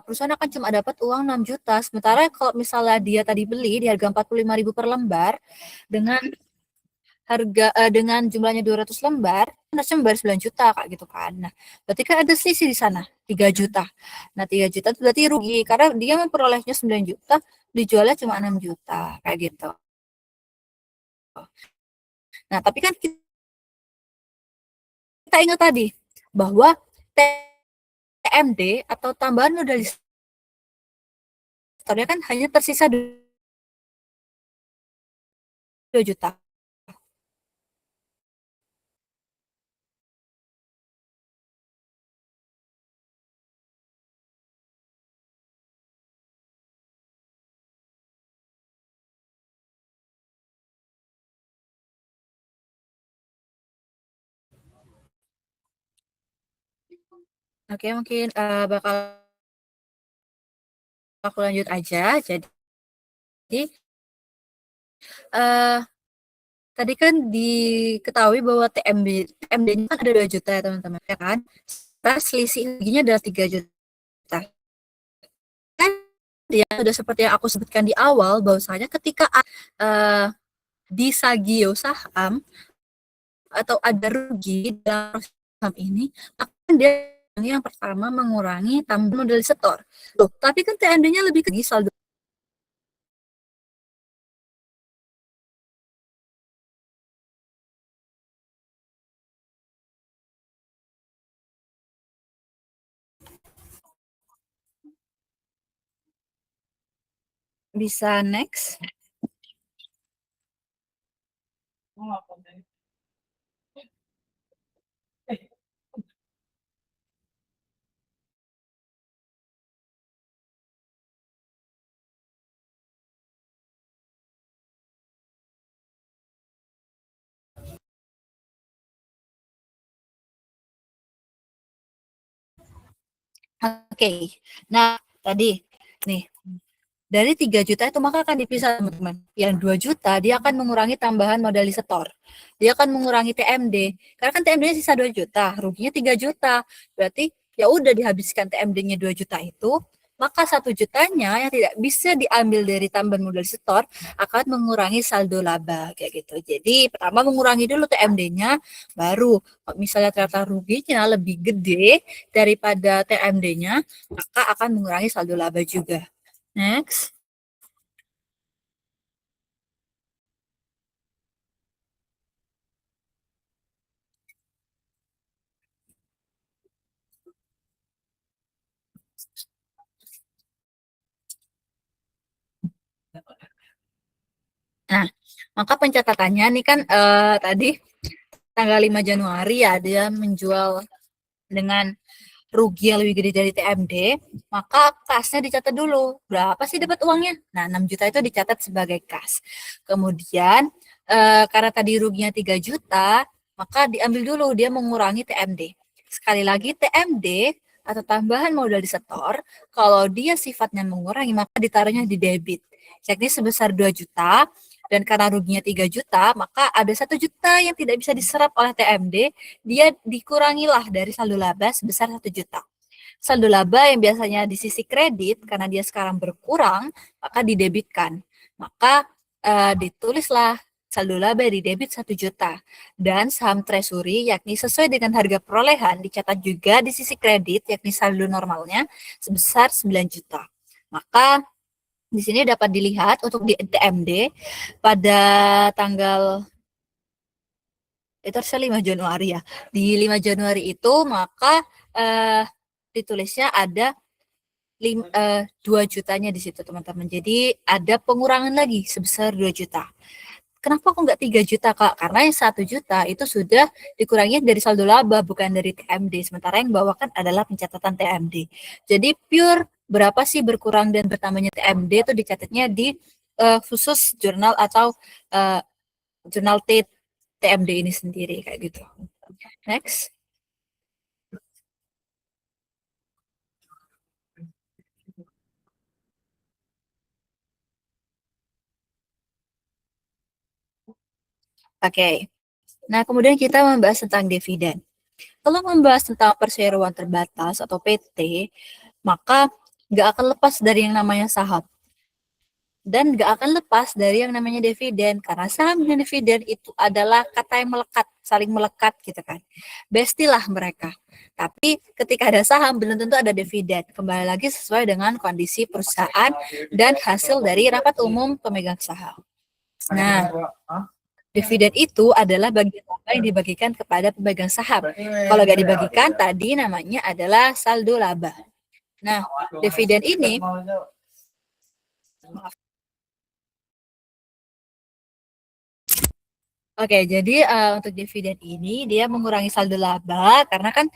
perusahaan akan cuma dapat uang 6 juta. Sementara kalau misalnya dia tadi beli di harga 45.000 per lembar dengan dengan jumlahnya 200 lembar, harusnya membayar 9 juta Kak gitu kan. Nah, berarti kan ada selisih di sana 3 juta. Nah, 3 juta itu berarti rugi karena dia memperolehnya 9 juta, dijualnya cuma 6 juta kayak gitu. Nah, tapi kan kita ingat tadi bahwa TMD atau tambahan modal investornya kan hanya tersisa 2 juta. Oke, mungkin bakal aku lanjut aja. Jadi uh, tadi kan diketahui bahwa TMD-nya kan ada 2 juta ya teman-teman, ya kan? Terus selisihnya adalah 3 juta. Kan dia sudah seperti yang aku sebutkan di awal, bahwasanya ketika di sagio saham atau ada rugi dalam saham ini, akan dia yang pertama mengurangi tambahan modal setor. Loh, tapi kan TMD-nya lebih tinggi saldo. Bisa next. Oke. Nah, tadi nih dari 3 juta itu maka akan dipisah teman-teman. Yang 2 juta dia akan mengurangi tambahan modal setor. Dia akan mengurangi TMD. Karena kan TMD-nya sisa 2 juta, ruginya 3 juta. Berarti ya udah dihabiskan TMD-nya 2 juta itu, maka 1 jutanya yang tidak bisa diambil dari tambahan modal setor akan mengurangi saldo laba kayak gitu. Jadi pertama mengurangi dulu TMD-nya, baru kalau misalnya ternyata ruginya lebih gede daripada TMD-nya, maka akan mengurangi saldo laba juga. Next. Nah, maka pencatatannya nih kan tadi tanggal 5 Januari ya dia menjual dengan rugi yang lebih gede dari TMD, maka kasnya dicatat dulu. Berapa sih dapat uangnya? Nah, 6 juta itu dicatat sebagai kas. Kemudian karena tadi ruginya 3 juta, maka diambil dulu, dia mengurangi TMD. Sekali lagi, TMD atau tambahan modal disetor, kalau dia sifatnya mengurangi, maka ditaruhnya di debit, yakni sebesar 2 juta, dan karena ruginya 3 juta, maka ada 1 juta yang tidak bisa diserap oleh TMD, dia dikurangilah dari saldo laba sebesar 1 juta. Saldo laba yang biasanya di sisi kredit, karena dia sekarang berkurang, maka didebitkan. Maka ditulislah saldo laba di debit 1 juta. Dan saham treasury, yakni sesuai dengan harga perolehan, dicatat juga di sisi kredit, yakni saldo normalnya, sebesar 9 juta. Maka di sini dapat dilihat untuk di TMD pada tanggal itu harusnya 5 Januari ya. Di 5 Januari itu maka ditulisnya ada 2 jutanya di situ teman-teman. Jadi ada pengurangan lagi sebesar 2 juta. Kenapa kok nggak 3 juta Kak? Karena yang 1 juta itu sudah dikurangi dari saldo laba bukan dari TMD. Sementara yang bawah kan adalah pencatatan TMD. Jadi pure berapa sih berkurang dan bertambahnya TMD itu dicatatnya di khusus jurnal atau jurnal TMD ini sendiri kayak gitu. Next. Oke. Nah, kemudian kita membahas tentang dividen. Kalau membahas tentang perseroan terbatas atau PT, maka nggak akan lepas dari yang namanya saham. Dan nggak akan lepas dari yang namanya dividen. Karena saham dan dividen itu adalah kata yang melekat, saling melekat gitu kan. Bestilah mereka. Tapi ketika ada saham, belum tentu ada dividen. Kembali lagi sesuai dengan kondisi perusahaan dan hasil dari rapat umum pemegang saham. Nah, dividen itu adalah bagian laba yang dibagikan kepada pemegang saham. Kalau nggak dibagikan, tadi namanya adalah saldo laba. Nah, dividen ini, oke, jadi untuk dividen ini dia mengurangi saldo laba karena kan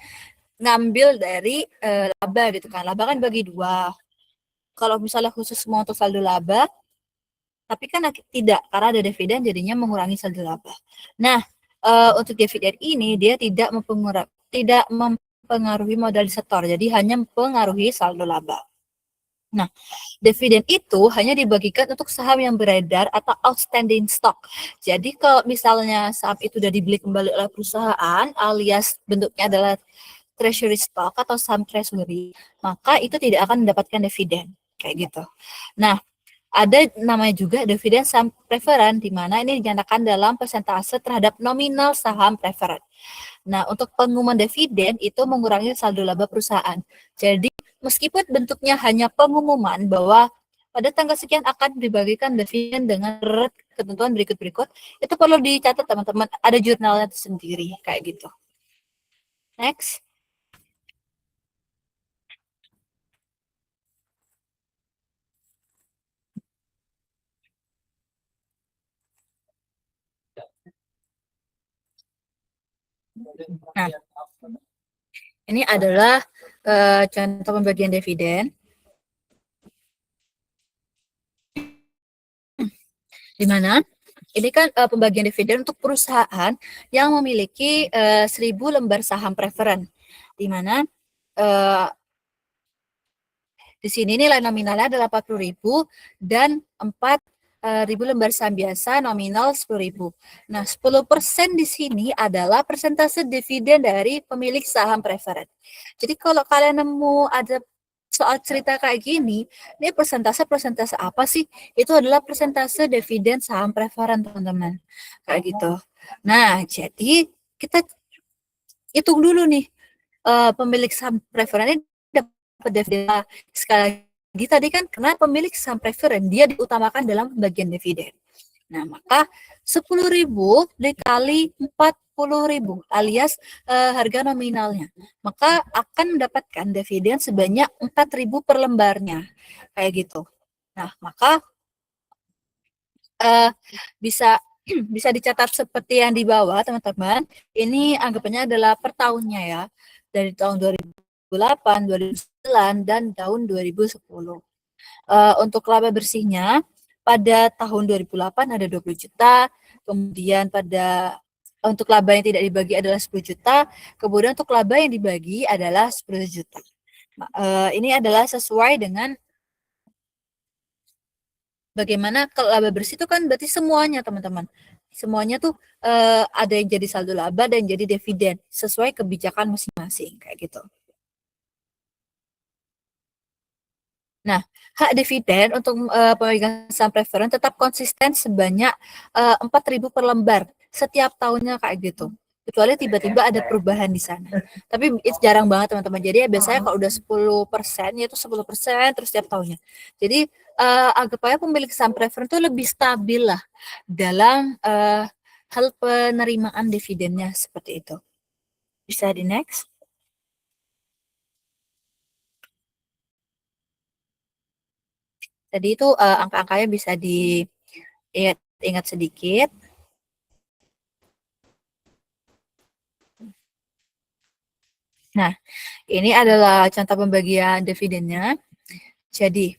ngambil dari laba gitu kan. Laba kan bagi dua. Kalau misalnya khusus semua untuk saldo laba, tapi kan tidak, karena ada dividen jadinya mengurangi saldo laba. Nah, untuk dividen ini dia tidak mempengaruhi modal disetor, jadi hanya mempengaruhi saldo laba. Nah, dividen itu hanya dibagikan untuk saham yang beredar atau outstanding stock. Jadi kalau misalnya saham itu sudah dibeli kembali oleh perusahaan alias bentuknya adalah treasury stock atau saham treasury, maka itu tidak akan mendapatkan dividen kayak gitu. Nah, ada namanya juga dividen saham preferen, di mana ini dinyatakan dalam persentase terhadap nominal saham preferen. Nah, untuk pengumuman dividen itu mengurangi saldo laba perusahaan. Jadi, meskipun bentuknya hanya pengumuman bahwa pada tanggal sekian akan dibagikan dividen dengan ketentuan berikut-berikut, itu perlu dicatat teman-teman, ada jurnalnya sendiri kayak gitu. Next. Nah, ini adalah contoh pembagian dividen. Di mana ini kan pembagian dividen untuk perusahaan yang memiliki 1.000 lembar saham preferen, di mana di sini nilai nominalnya adalah 40.000 dan 4.000 lembar saham biasa nominal 10.000. Nah, 10% di sini adalah persentase dividen dari pemilik saham preferen. Jadi kalau kalian nemu ada soal cerita kayak gini, ini persentase apa sih? Itu adalah persentase dividen saham preferen, teman-teman. Kayak gitu. Nah, jadi kita hitung dulu nih, pemilik saham preferen ini dapat dividen. Sekali lagi tadi kan karena pemilik saham preferen dia diutamakan dalam pembagian dividen. Nah, maka 10.000 dikali 40.000 alias harga nominalnya. Maka akan mendapatkan dividen sebanyak 4.000 per lembarnya. Kayak gitu. Nah, maka bisa bisa dicatat seperti yang di bawah, teman-teman. Ini anggapannya adalah per tahunnya ya. Dari tahun 2008, 2009, dan tahun 2010. Untuk laba bersihnya pada tahun 2008 ada 20 juta, kemudian pada untuk laba yang tidak dibagi adalah 10 juta, kemudian untuk laba yang dibagi adalah 10 juta. Ini adalah sesuai dengan bagaimana kalau laba bersih itu kan berarti semuanya teman-teman. Semuanya tuh ada yang jadi saldo laba dan jadi dividen sesuai kebijakan masing-masing kayak gitu. Nah, hak dividen untuk pemegang saham preferen tetap konsisten sebanyak 4.000 per lembar setiap tahunnya kayak gitu. Kecuali tiba-tiba ada perubahan di sana. Tapi itu jarang banget teman-teman. Jadi ya biasanya kalau udah 10%, yaitu 10% terus setiap tahunnya. Jadi anggap aja pemilik saham preferen itu lebih stabil lah dalam hal penerimaan dividennya seperti itu. Bisa di next. Tadi itu angka-angkanya bisa diingat sedikit. Nah, ini adalah contoh pembagian dividennya. Jadi,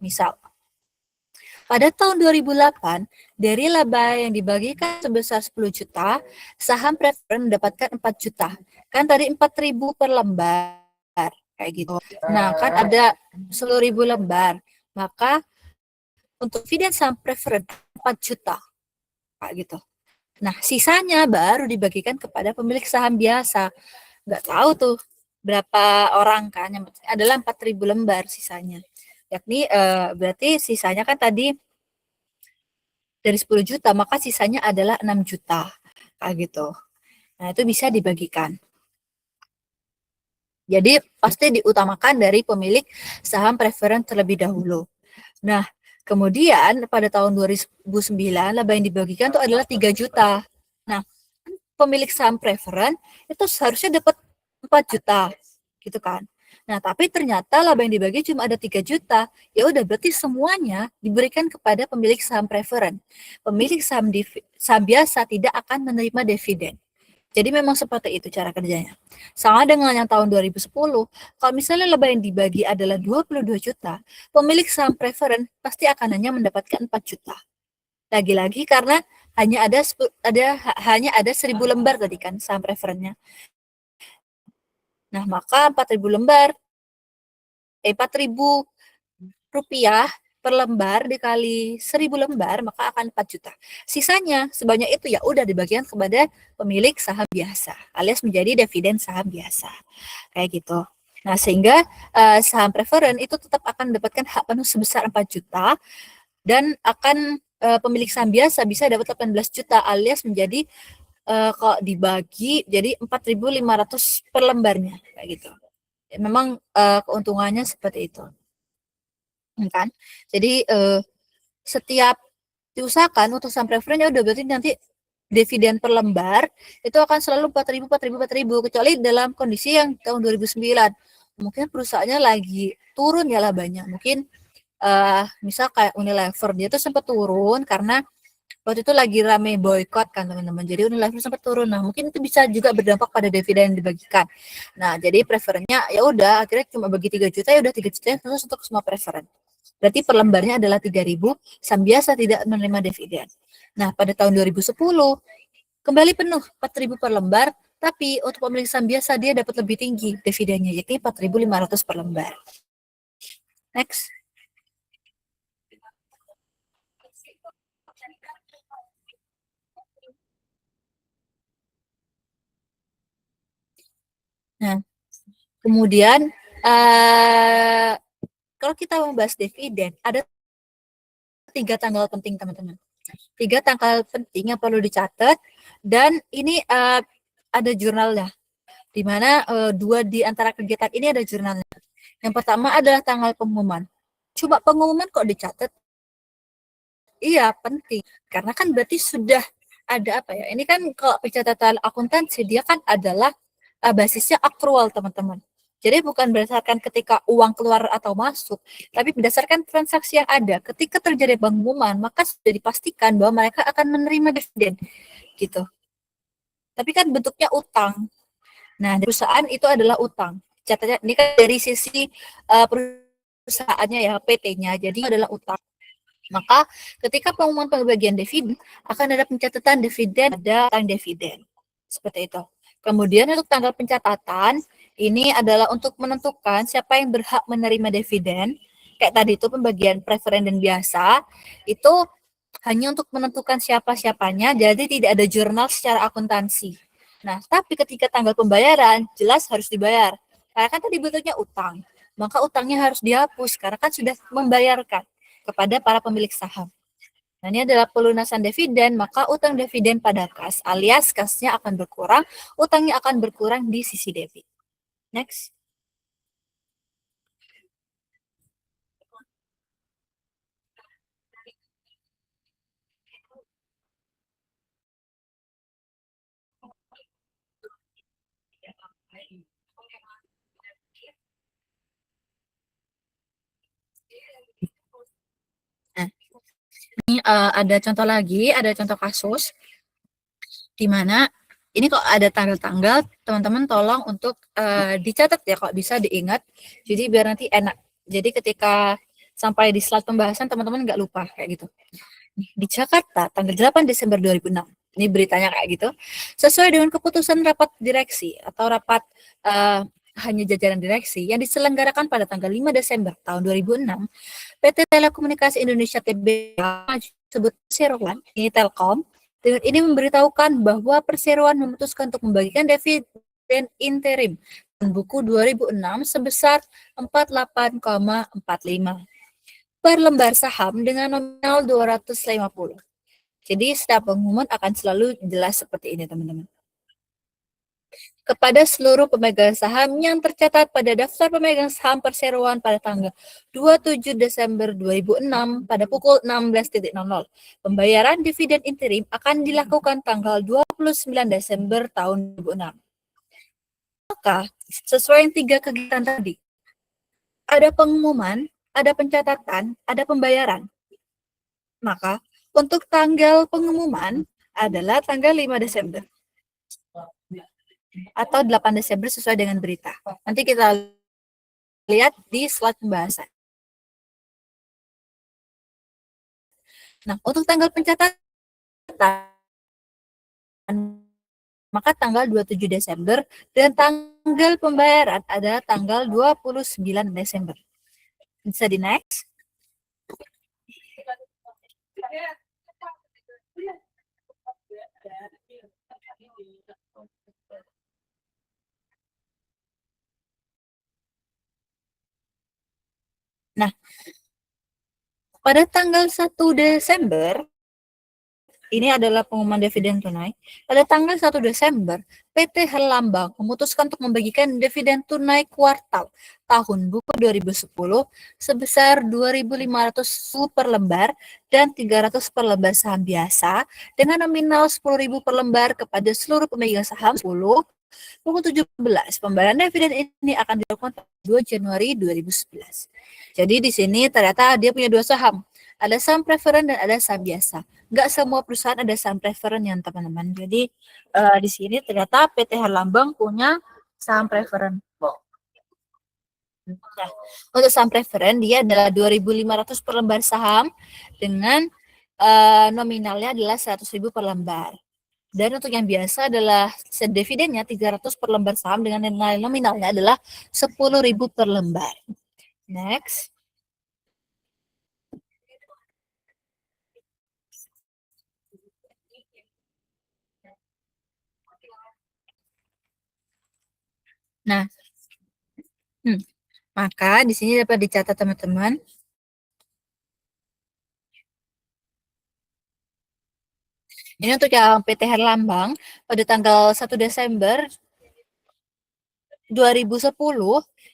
misal, pada tahun 2008, dari laba yang dibagikan sebesar 10 juta, saham preferen mendapatkan 4 juta. Kan tadi 4.000 per lembar, kayak gitu. Nah, kan ada 10.000 lembar. Maka, untuk dividen saham preferen 4 juta, kayak gitu. Nah, sisanya baru dibagikan kepada pemilik saham biasa. Nggak tahu tuh berapa orang kan, yang adalah 4.000 lembar sisanya. Yakni berarti sisanya kan tadi dari 10 juta, maka sisanya adalah 6 juta. Kayak gitu. Nah, itu bisa dibagikan. Jadi pasti diutamakan dari pemilik saham preferen terlebih dahulu. Nah, kemudian pada tahun 2009 laba yang dibagikan itu adalah 3 juta. Nah, pemilik saham preferen itu seharusnya dapat 4 juta gitu kan. Nah, tapi ternyata laba yang dibagi cuma ada 3 juta. Ya udah berarti semuanya diberikan kepada pemilik saham preferen. Pemilik saham biasa tidak akan menerima dividen. Jadi memang seperti itu cara kerjanya. Sama dengan yang tahun 2010, kalau misalnya laba yang dibagi adalah 22 juta, pemilik saham preferen pasti akan hanya mendapatkan 4 juta. Lagi-lagi karena hanya ada 1.000 lembar tadi kan saham preferennya. Nah, maka 4.000 lembar 4.000 rupiah per lembar dikali 1.000 lembar maka akan 4 juta. Sisanya sebanyak itu ya udah dibagikan kepada pemilik saham biasa alias menjadi dividen saham biasa. Kayak gitu. Nah, sehingga saham preferen itu tetap akan mendapatkan hak penuh sebesar 4 juta dan akan pemilik saham biasa bisa dapat 18 juta alias menjadi kalau dibagi jadi 4.500 per lembarnya kayak gitu. Memang keuntungannya seperti itu. Kan? Jadi setiap diusahakan untuk saham preferennya udah berarti nanti dividen per lembar itu akan selalu 4.000 kecuali dalam kondisi yang tahun 2009 mungkin perusahaannya lagi turun ya labanya. Mungkin misal kayak Unilever dia tuh sempat turun karena waktu itu lagi rame boykot kan teman-teman. Jadi Unilever sempat turun. Nah, mungkin itu bisa juga berdampak pada dividen yang dibagikan. Nah, jadi preferennya ya udah akhirnya cuma bagi 3 juta ya udah 3 juta khusus untuk semua preferen. Berarti per lembarnya adalah 3.000, saham biasa tidak menerima dividen. Nah, pada tahun 2010 kembali penuh 4.000 per lembar, tapi untuk pemilik saham biasa dia dapat lebih tinggi dividennya yakni 4.500 per lembar. Next. Nah, kemudian kalau kita membahas dividen, ada 3 tanggal penting teman-teman. 3 tanggal penting yang perlu dicatat dan ini ada jurnalnya. Di mana 2 di antara kegiatan ini ada jurnalnya. Yang pertama adalah tanggal pengumuman. Coba pengumuman kok dicatat? Iya, penting. Karena kan berarti sudah ada apa ya? Ini kan kalau pencatatan akuntansi dia kan adalah basisnya akrual, teman-teman. Jadi bukan berdasarkan ketika uang keluar atau masuk, tapi berdasarkan transaksi yang ada. Ketika terjadi pengumuman, maka sudah dipastikan bahwa mereka akan menerima dividen, gitu. Tapi kan bentuknya utang. Nah, perusahaan itu adalah utang. Catatnya ini kan dari sisi perusahaannya ya, PT-nya. Jadi adalah utang. Maka ketika pengumuman pembagian dividen akan ada pencatatan dividen pada tanggal dividen. Seperti itu. Kemudian untuk tanggal pencatatan ini adalah untuk menentukan siapa yang berhak menerima dividen. Kayak tadi itu pembagian preferen dan biasa itu hanya untuk menentukan siapa-siapanya, jadi tidak ada jurnal secara akuntansi. Nah, tapi ketika tanggal pembayaran jelas harus dibayar. Karena kan tadi bentuknya utang, maka utangnya harus dihapus karena kan sudah membayarkan kepada para pemilik saham. Nah, ini adalah pelunasan dividen, maka utang dividen pada kas alias kasnya akan berkurang, utangnya akan berkurang di sisi debit. Next. Nah, ini ada contoh lagi, ada contoh kasus di mana ini kok ada tanggal-tanggal, teman-teman tolong untuk dicatat ya, kok bisa diingat. Jadi biar nanti enak. Jadi ketika sampai di slide pembahasan, teman-teman nggak lupa kayak gitu. Di Jakarta, tanggal 8 Desember 2006. Ini beritanya kayak gitu. Sesuai dengan keputusan rapat direksi atau rapat hanya jajaran direksi yang diselenggarakan pada tanggal 5 Desember tahun 2006, PT Telekomunikasi Indonesia Tbk disebut Perseroan, ini Telkom, dengan ini memberitahukan bahwa Perseroan memutuskan untuk membagikan dividen interim buku 2006 sebesar 48,45 per lembar saham dengan nominal 250. Jadi setiap pengumuman akan selalu jelas seperti ini, teman-teman. Kepada seluruh pemegang saham yang tercatat pada daftar pemegang saham Perseroan pada tanggal 27 Desember 2006 pada pukul 16.00. Pembayaran dividen interim akan dilakukan tanggal 29 Desember tahun 2006. Maka, sesuai yang 3 kegiatan tadi, ada pengumuman, ada pencatatan, ada pembayaran. Maka, untuk tanggal pengumuman adalah tanggal 5 Desember atau 8 Desember sesuai dengan berita. Nanti kita lihat di slide pembahasan. Nah, untuk tanggal pencatatan, maka tanggal 27 Desember dan tanggal pembayaran adalah tanggal 29 Desember. Bisa di next. Nah, pada tanggal 1 Desember, ini adalah pengumuman dividen tunai. Pada tanggal 1 Desember, PT Herlambang memutuskan untuk membagikan dividen tunai kuartal tahun buku 2010 sebesar 2.500 per lembar dan 300 per lembar saham biasa dengan nominal 10.000 per lembar kepada seluruh pemegang saham 10. Pukul 17, pembayaran dividen ini akan dilakukan pada 2 Januari 2011. Jadi di sini ternyata dia punya dua saham. Ada saham preferen dan ada saham biasa. Nggak semua perusahaan ada saham preferen ya teman-teman. Jadi di sini ternyata PT Herlambang punya saham preferen. Nah, untuk saham preferen dia adalah 2.500 per lembar saham dengan nominalnya adalah 100.000 per lembar. Dan untuk yang biasa adalah dividennya 300 per lembar saham dengan nilai nominalnya adalah 10.000 per lembar. Next. Nah, maka di sini dapat dicatat teman-teman. Ini untuk yang PT Herlambang pada tanggal 1 Desember 2010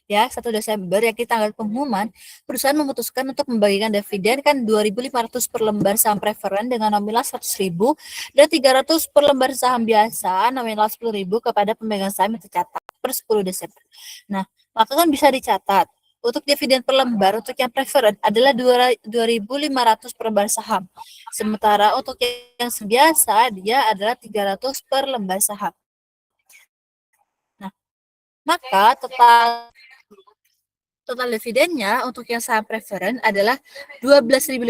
ya, 1 Desember yang di tanggal pengumuman, perusahaan memutuskan untuk membagikan dividen kan 2.500 per lembar saham preferen dengan nominal 100.000 dan 300 per lembar saham biasa nominal 10.000 kepada pemegang saham yang tercatat per 10 Desember. Nah, maka kan bisa dicatat untuk dividen per lembar untuk yang preferen adalah 2.500 per lembar saham. Sementara untuk yang biasa dia adalah 300 per lembar saham. Nah, maka total Total dividennya untuk yang saham preferen adalah 12.500,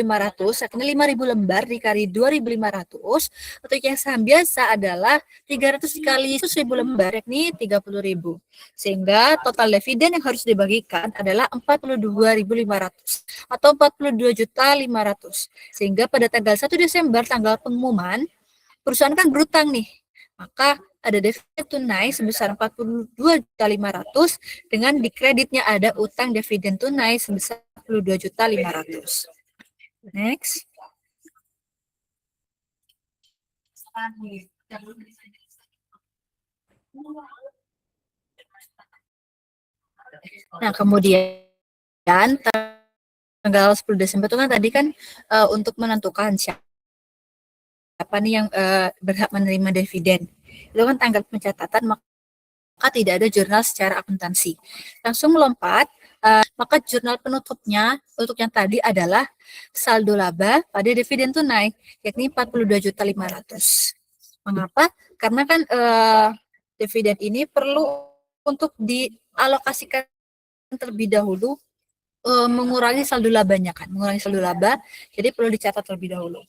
artinya 5.000 lembar dikali 2.500. Untuk yang saham biasa adalah 300 dikali 1.000 lembar, yakni 30.000. Sehingga total dividen yang harus dibagikan adalah 42.500 atau 42.500. Sehingga pada tanggal 1 Desember, tanggal pengumuman, perusahaan kan berutang nih. Maka ada dividen tunai sebesar 42.500 dengan dikreditnya ada utang dividen tunai sebesar 42.500. Next. Nah, kemudian tanggal 10 Desember itu kan tadi kan untuk menentukan siapa nih yang berhak menerima dividen. Itu kan tanggal pencatatan, maka tidak ada jurnal secara akuntansi. Langsung melompat, maka jurnal penutupnya untuk yang tadi adalah saldo laba pada dividen tunai, yakni 42.500. Mengapa? Karena kan dividen ini perlu untuk dialokasikan terlebih dahulu, mengurangi saldo labanya kan, mengurangi saldo laba, jadi perlu dicatat terlebih dahulu.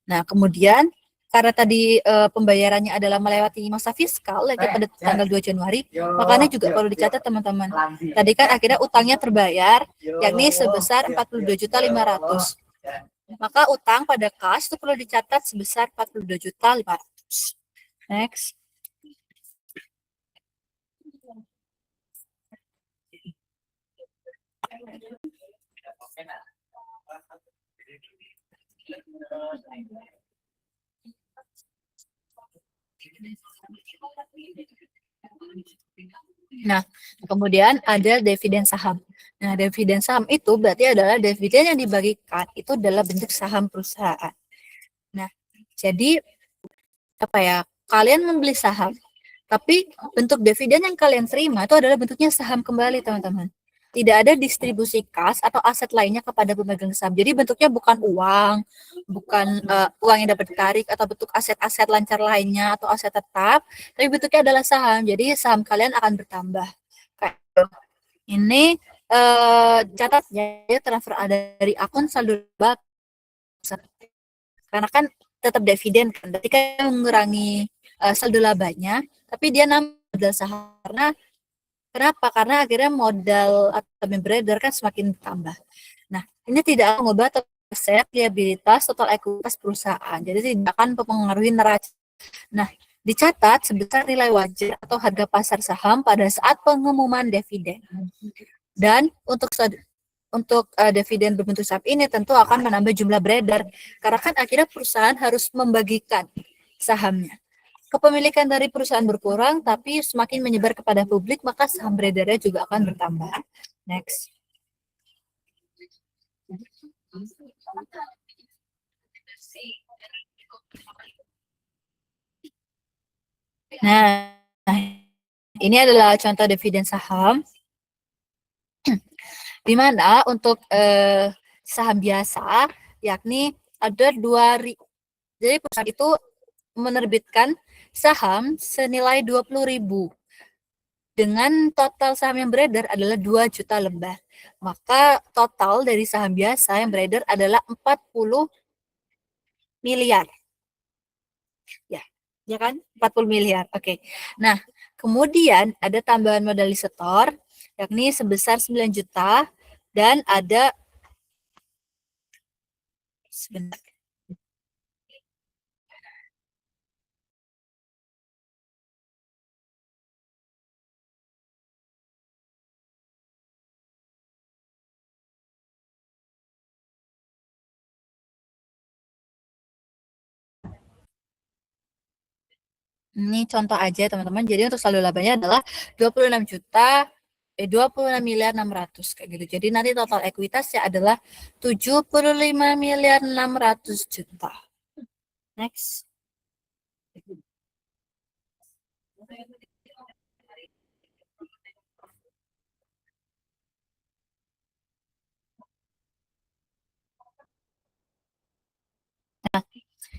Nah, kemudian karena tadi pembayarannya adalah melewati masa fiskal yaitu pada tanggal 2 Januari, makanya juga perlu dicatat teman-teman. Tadi kan akhirnya utangnya terbayar, yakni sebesar 42.500. Maka utang pada kas itu perlu dicatat sebesar 42.500. Next. Nah, kemudian ada dividen saham. Nah, dividen saham itu berarti adalah dividen yang dibagikan itu adalah bentuk saham perusahaan. Nah, jadi apa ya? Kalian membeli saham, tapi bentuk dividen yang kalian terima itu adalah bentuknya saham kembali, teman-teman. Tidak ada distribusi kas atau aset lainnya kepada pemegang saham. Jadi bentuknya bukan uang, bukan uang yang dapat ditarik atau bentuk aset-aset lancar lainnya atau aset tetap, tapi bentuknya adalah saham. Jadi saham kalian akan bertambah. Kayak gitu. Ini catatnya transfer ada dari akun saldo laba, karena kan tetap dividen kan, berarti kan mengurangi saldo labanya, tapi dia nambah modal saham. Karena kenapa? Karena akhirnya modal atau beredar kan semakin bertambah. Nah, ini tidak mengubah aset, liabilitas, total ekuitas perusahaan. Jadi tidak akan mempengaruhi neraca. Nah, dicatat sebesar nilai wajar atau harga pasar saham pada saat pengumuman dividen. Dan untuk dividen berbentuk saham ini tentu akan menambah jumlah beredar, karena kan akhirnya perusahaan harus membagikan sahamnya. Kepemilikan dari perusahaan berkurang, tapi semakin menyebar kepada publik, maka saham beredarnya juga akan bertambah. Next. Nah, ini adalah contoh dividen saham, di mana untuk saham biasa, yakni ada jadi perusahaan itu menerbitkan saham senilai 20.000 dengan total saham yang beredar adalah 2 juta lembar. Maka total dari saham biasa yang beredar adalah 40 miliar. Ya kan? 40 miliar. Oke. Nah, kemudian ada tambahan modal setor yakni sebesar 9 juta dan ada sebentar. Ini contoh aja teman-teman. Jadi untuk saldo labanya adalah 26 juta 26 miliar 600 kayak gitu. Jadi nanti total ekuitasnya adalah 75 miliar 600 juta. Next. Nah,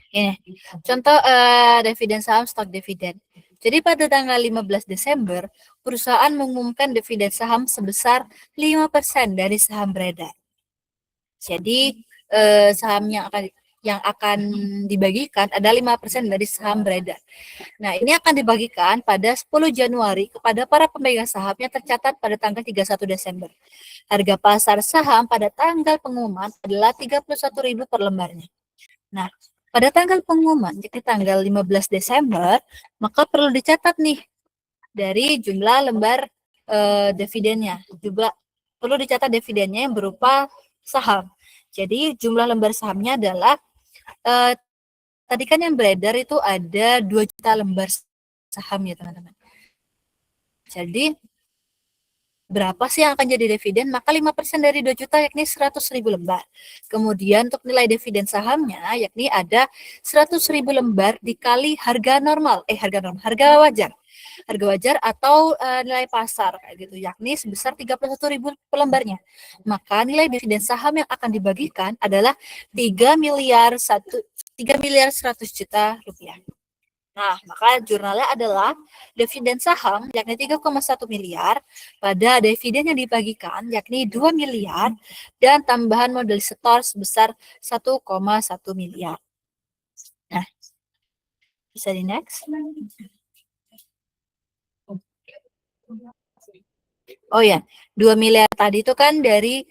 ini contoh dividen saham stok dividen. Jadi pada tanggal 15 Desember, perusahaan mengumumkan dividen saham sebesar 5% dari saham beredar. Jadi saham yang akan dibagikan ada 5% dari saham beredar. Nah, ini akan dibagikan pada 10 Januari kepada para pemegang saham yang tercatat pada tanggal 31 Desember. Harga pasar saham pada tanggal pengumuman adalah 31.000 per lembarnya. Nah, pada tanggal pengumuman, jadi tanggal 15 Desember, maka perlu dicatat nih dari jumlah lembar dividennya. Juga perlu dicatat dividennya yang berupa saham. Jadi jumlah lembar sahamnya adalah tadi kan yang beredar itu ada 2 juta lembar saham ya teman-teman. Jadi berapa sih yang akan jadi dividen? Maka 5% dari 2 juta yakni 100.000 lembar. Kemudian untuk nilai dividen sahamnya yakni ada 100.000 lembar dikali harga normal, harga wajar. Harga wajar atau nilai pasar kayak gitu, yakni sebesar 31.000 per lembarnya. Maka nilai dividen saham yang akan dibagikan adalah 3 miliar 100 juta rupiah. Nah, maka jurnalnya adalah dividen saham yakni 3,1 miliar, pada dividen yang dibagikan yakni 2 miliar, dan tambahan modal setor sebesar 1,1 miliar. Nah, bisa di next. Oh ya, 2 miliar tadi itu kan dari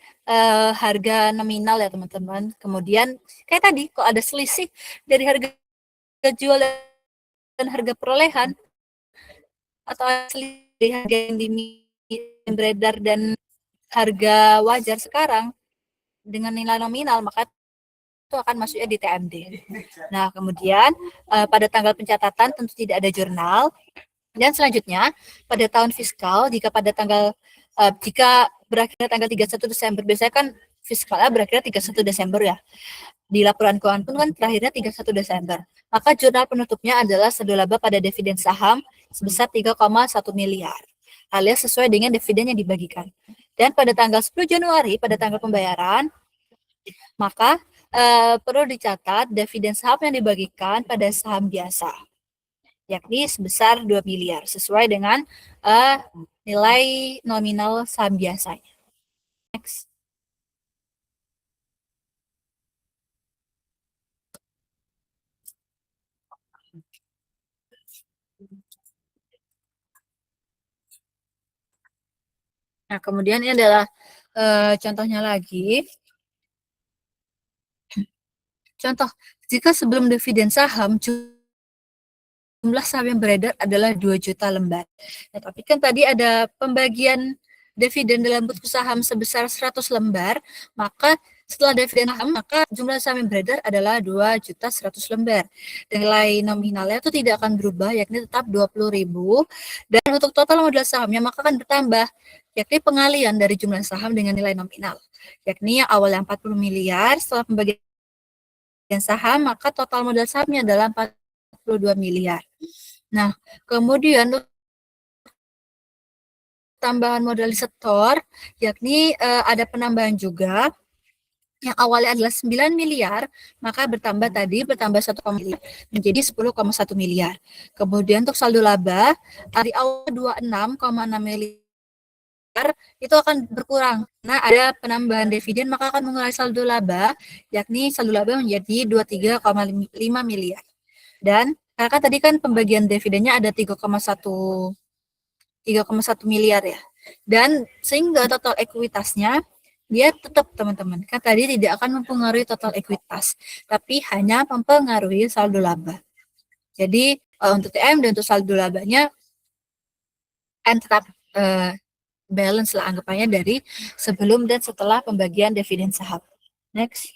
harga nominal ya teman-teman. Kemudian kayak tadi kok ada selisih dari harga jual dan harga perolehan, atau selisih harga yang beredar dan harga wajar sekarang dengan nilai nominal, maka itu akan masuknya di TMD. Nah, kemudian pada tanggal pencatatan tentu tidak ada jurnal. Dan selanjutnya, pada tahun fiskal, jika berakhir tanggal 31 Desember, biasanya kan fiskalnya berakhir 31 Desember ya. Di laporan keuangan pun kan terakhirnya 31 Desember. Maka jurnal penutupnya adalah saldo laba pada dividen saham sebesar 3,1 miliar, alias sesuai dengan dividen yang dibagikan. Dan pada tanggal 10 Januari, pada tanggal pembayaran, maka perlu dicatat dividen saham yang dibagikan pada saham biasa, yakni sebesar 2 miliar, sesuai dengan nilai nominal saham biasanya. Next. Nah, kemudian ini adalah contohnya lagi. Contoh, jika sebelum dividen saham, jumlah saham yang beredar adalah 2 juta lembar. Nah, tapi kan tadi ada pembagian dividen dalam bentuk saham sebesar 100 lembar, maka setelah dividen saham, maka jumlah saham yang beredar adalah 2 juta 100 lembar. Dan nilai nominalnya itu tidak akan berubah, yakni tetap 20.000. Dan untuk total modal sahamnya, maka akan bertambah, yakni pengalian dari jumlah saham dengan nilai nominal. Yakni yang awalnya 40 miliar, setelah pembagian saham, maka total modal sahamnya adalah 42 miliar. Nah, kemudian tambahan modal setor, yakni ada penambahan juga, yang awalnya adalah 9 miliar, maka bertambah 1 miliar menjadi 10,1 miliar. Kemudian untuk saldo laba, dari awal 26,6 miliar, itu akan berkurang. Nah, ada penambahan dividen, maka akan mengurangi saldo laba, yakni saldo laba menjadi 23,5 miliar. Dan karena tadi kan pembagian dividennya ada 3,1 miliar ya. Dan sehingga total ekuitasnya dia tetap teman-teman. Kan tadi tidak akan mempengaruhi total ekuitas, tapi hanya mempengaruhi saldo laba. Jadi untuk TM dan untuk saldo labanya tetap balance lah anggapannya dari sebelum dan setelah pembagian dividen saham. Next.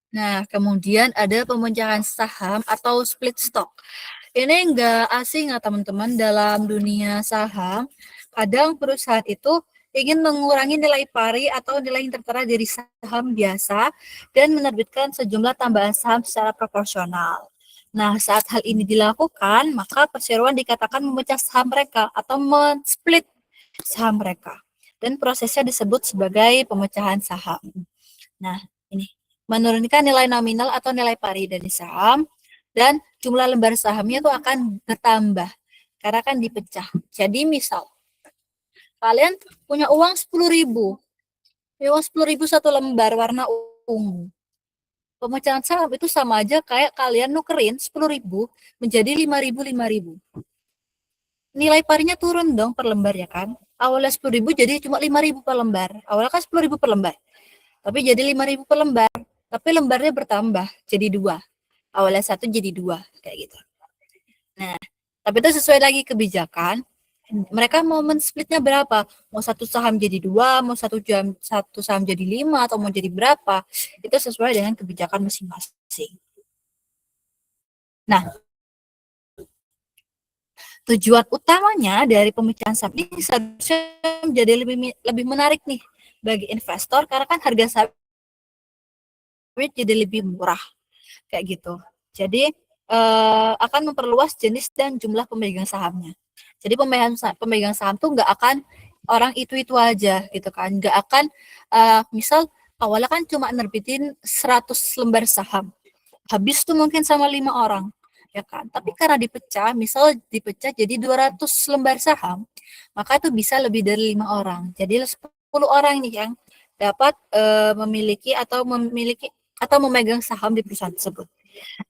Nah, kemudian ada pemecahan saham atau split stock. Ini enggak asing ya teman-teman, dalam dunia saham. Kadang perusahaan itu ingin mengurangi nilai pari atau nilai yang tertera dari saham biasa dan menerbitkan sejumlah tambahan saham secara proporsional. Nah, saat hal ini dilakukan, maka perseroan dikatakan memecah saham mereka atau men-split saham mereka. Dan prosesnya disebut sebagai pemecahan saham. Nah, ini menurunkan nilai nominal atau nilai pari dari saham dan jumlah lembar sahamnya itu akan bertambah karena kan dipecah. Jadi misal kalian punya uang 10.000, uang 10.000 satu lembar warna ungu. Pemecahan saham itu sama aja kayak kalian nukerin 10.000 menjadi 5.000 5.000. Nilai parinya turun dong per lembar ya kan. Awalnya 10.000 jadi cuma 5.000 per lembar. Awalnya kan 10.000 per lembar. Tapi jadi 5.000 per lembar. Tapi lembarnya bertambah jadi 2. Awalnya 1 jadi 2 kayak gitu. Nah, tapi itu sesuai lagi kebijakan. Mereka mau men-splitnya berapa? Mau satu saham jadi 2, mau satu saham jadi 5, atau mau jadi berapa? Itu sesuai dengan kebijakan masing-masing. Nah, tujuan utamanya dari pemecahan saham ini seharusnya menjadi lebih menarik nih bagi investor karena kan harga saham jadi lebih murah kayak gitu. Jadi akan memperluas jenis dan jumlah pemegang sahamnya. Jadi pemegang saham tuh nggak akan orang itu aja gitu kan, nggak akan misal awalnya kan cuma nerbitin 100 lembar saham, habis tuh mungkin sama 5 orang ya kan, tapi karena dipecah, misal dipecah jadi 200 lembar saham, maka itu bisa lebih dari 5 orang, jadi 10 orang nih yang dapat memiliki atau memegang saham di perusahaan tersebut.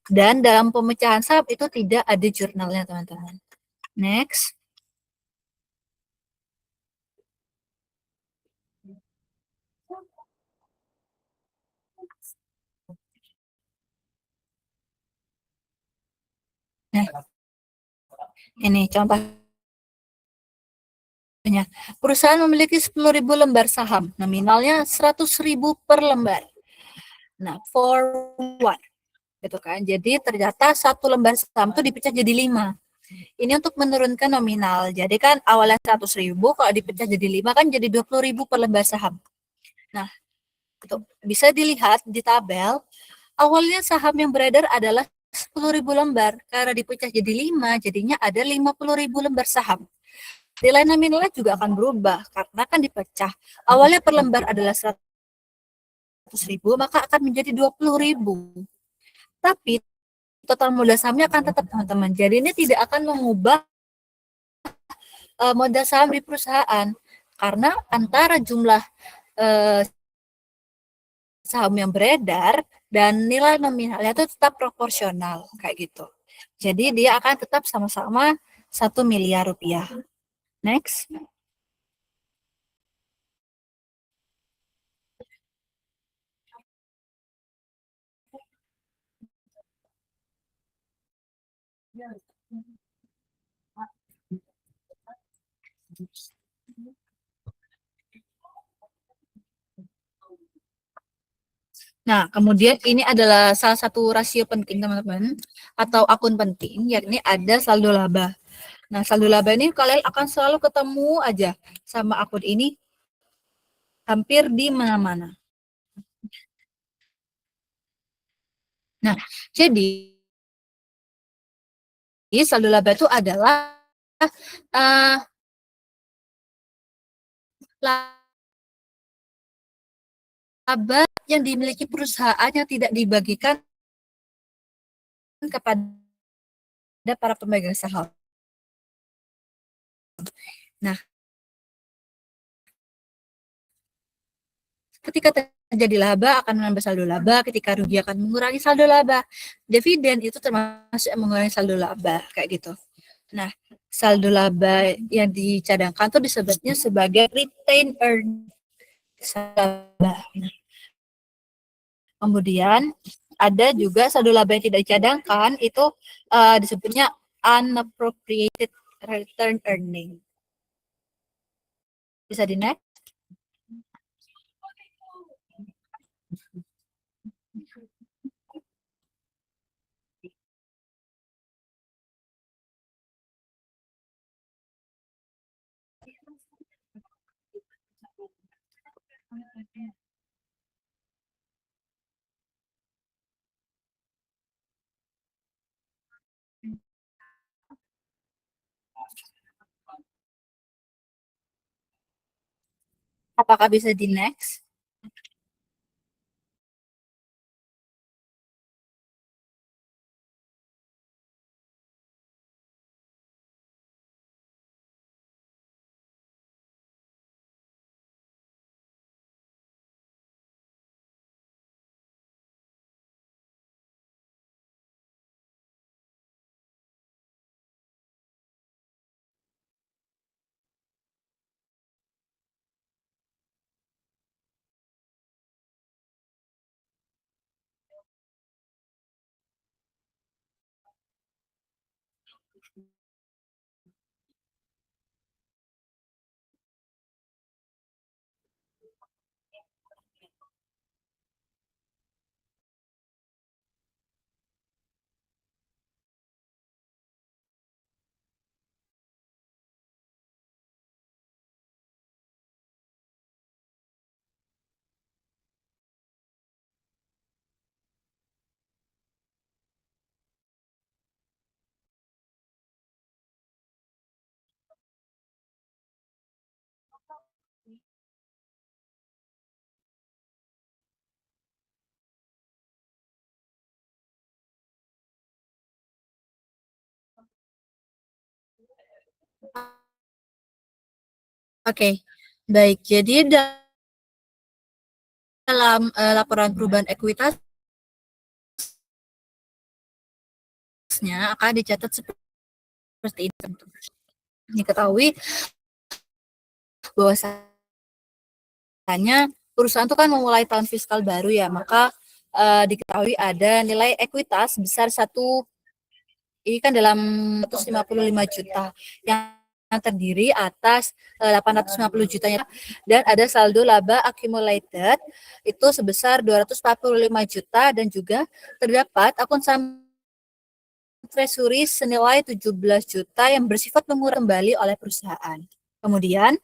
Dan dalam pemecahan saham itu tidak ada jurnalnya teman-teman. Next. Nah, ini contohnya. Perusahaan memiliki 10.000 lembar saham, nominalnya 100.000 per lembar. Nah, for one, gitu kan. Jadi ternyata satu lembar saham itu dipecah jadi 5. Ini untuk menurunkan nominal. Jadi kan awalnya 100.000, kalau dipecah jadi 5 kan jadi 20.000 per lembar saham. Nah, itu bisa dilihat di tabel. Awalnya saham yang beredar adalah 10.000 lembar. Karena dipecah jadi 5, jadinya ada 50.000 lembar saham. Nilai nominalnya juga akan berubah karena kan dipecah. Awalnya per lembar adalah 100.000, maka akan menjadi 20.000. Tapi total modal sahamnya akan tetap teman-teman. Jadi ini tidak akan mengubah modal saham di perusahaan karena antara jumlah uh, saham yang beredar dan nilai nominalnya itu tetap proporsional kayak gitu. Jadi dia akan tetap sama-sama 1 miliar rupiah. Next. Nah, kemudian ini adalah salah satu rasio penting teman-teman atau akun penting, yakni ada saldo laba. Nah, saldo laba ini kalian akan selalu ketemu aja sama akun ini hampir di mana-mana. Nah, jadi saldo laba itu adalah uh, laba yang dimiliki perusahaan yang tidak dibagikan kepada para pemegang saham. Nah, ketika terjadi laba akan menambah saldo laba, ketika rugi akan mengurangi saldo laba. Dividen itu termasuk mengurangi saldo laba, kayak gitu. Nah, saldo laba yang dicadangkan itu disebutnya sebagai retain earnings. Kemudian ada juga saldo laba yang tidak dicadangkan itu disebutnya unappropriated return earning. Bisa di next. Apakah bisa di next? Oke, baik. Jadi dalam laporan perubahan ekuitasnya akan dicatat seperti ini. Diketahui bahwasanya perusahaan itu kan memulai tahun fiskal baru ya, maka diketahui ada nilai ekuitas besar ini kan dalam 155 juta yang terdiri atas 850 jutanya dan ada saldo laba accumulated itu sebesar 245 juta dan juga terdapat akun saham treasury senilai 17 juta yang bersifat mengurangi kembali oleh perusahaan. Kemudian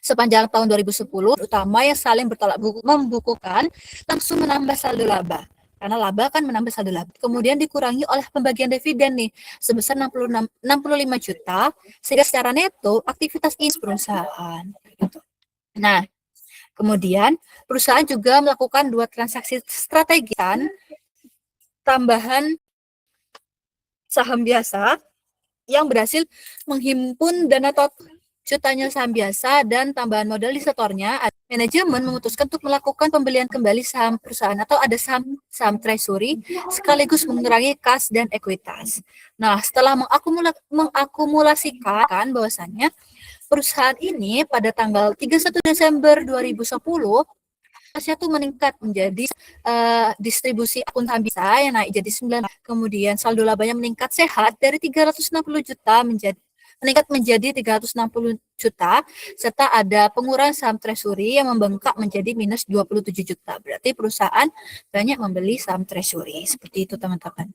sepanjang tahun 2010 utama yang saling bertolak membukukan langsung menambah saldo laba karena laba kan menambah saldo laba. Kemudian dikurangi oleh pembagian dividen nih sebesar 65 juta sehingga secara neto aktivitas ini perusahaan. Nah, kemudian perusahaan juga melakukan 2 transaksi strategi tambahan saham biasa yang berhasil menghimpun dana total jutanya saham biasa dan tambahan modal di setornya, manajemen memutuskan untuk melakukan pembelian kembali saham perusahaan atau ada saham treasury sekaligus mengurangi kas dan ekuitas. Nah, setelah mengakumulasikan bahwasannya perusahaan ini pada tanggal 31 Desember 2010 kasnya tuh meningkat menjadi distribusi akun saham bisa yang naik jadi 9. Kemudian saldo labanya meningkat sehat dari 360 juta meningkat menjadi 360 juta serta ada pengurangan saham treasury yang membengkak menjadi minus 27 juta. Berarti perusahaan banyak membeli saham treasury. Seperti itu teman-teman.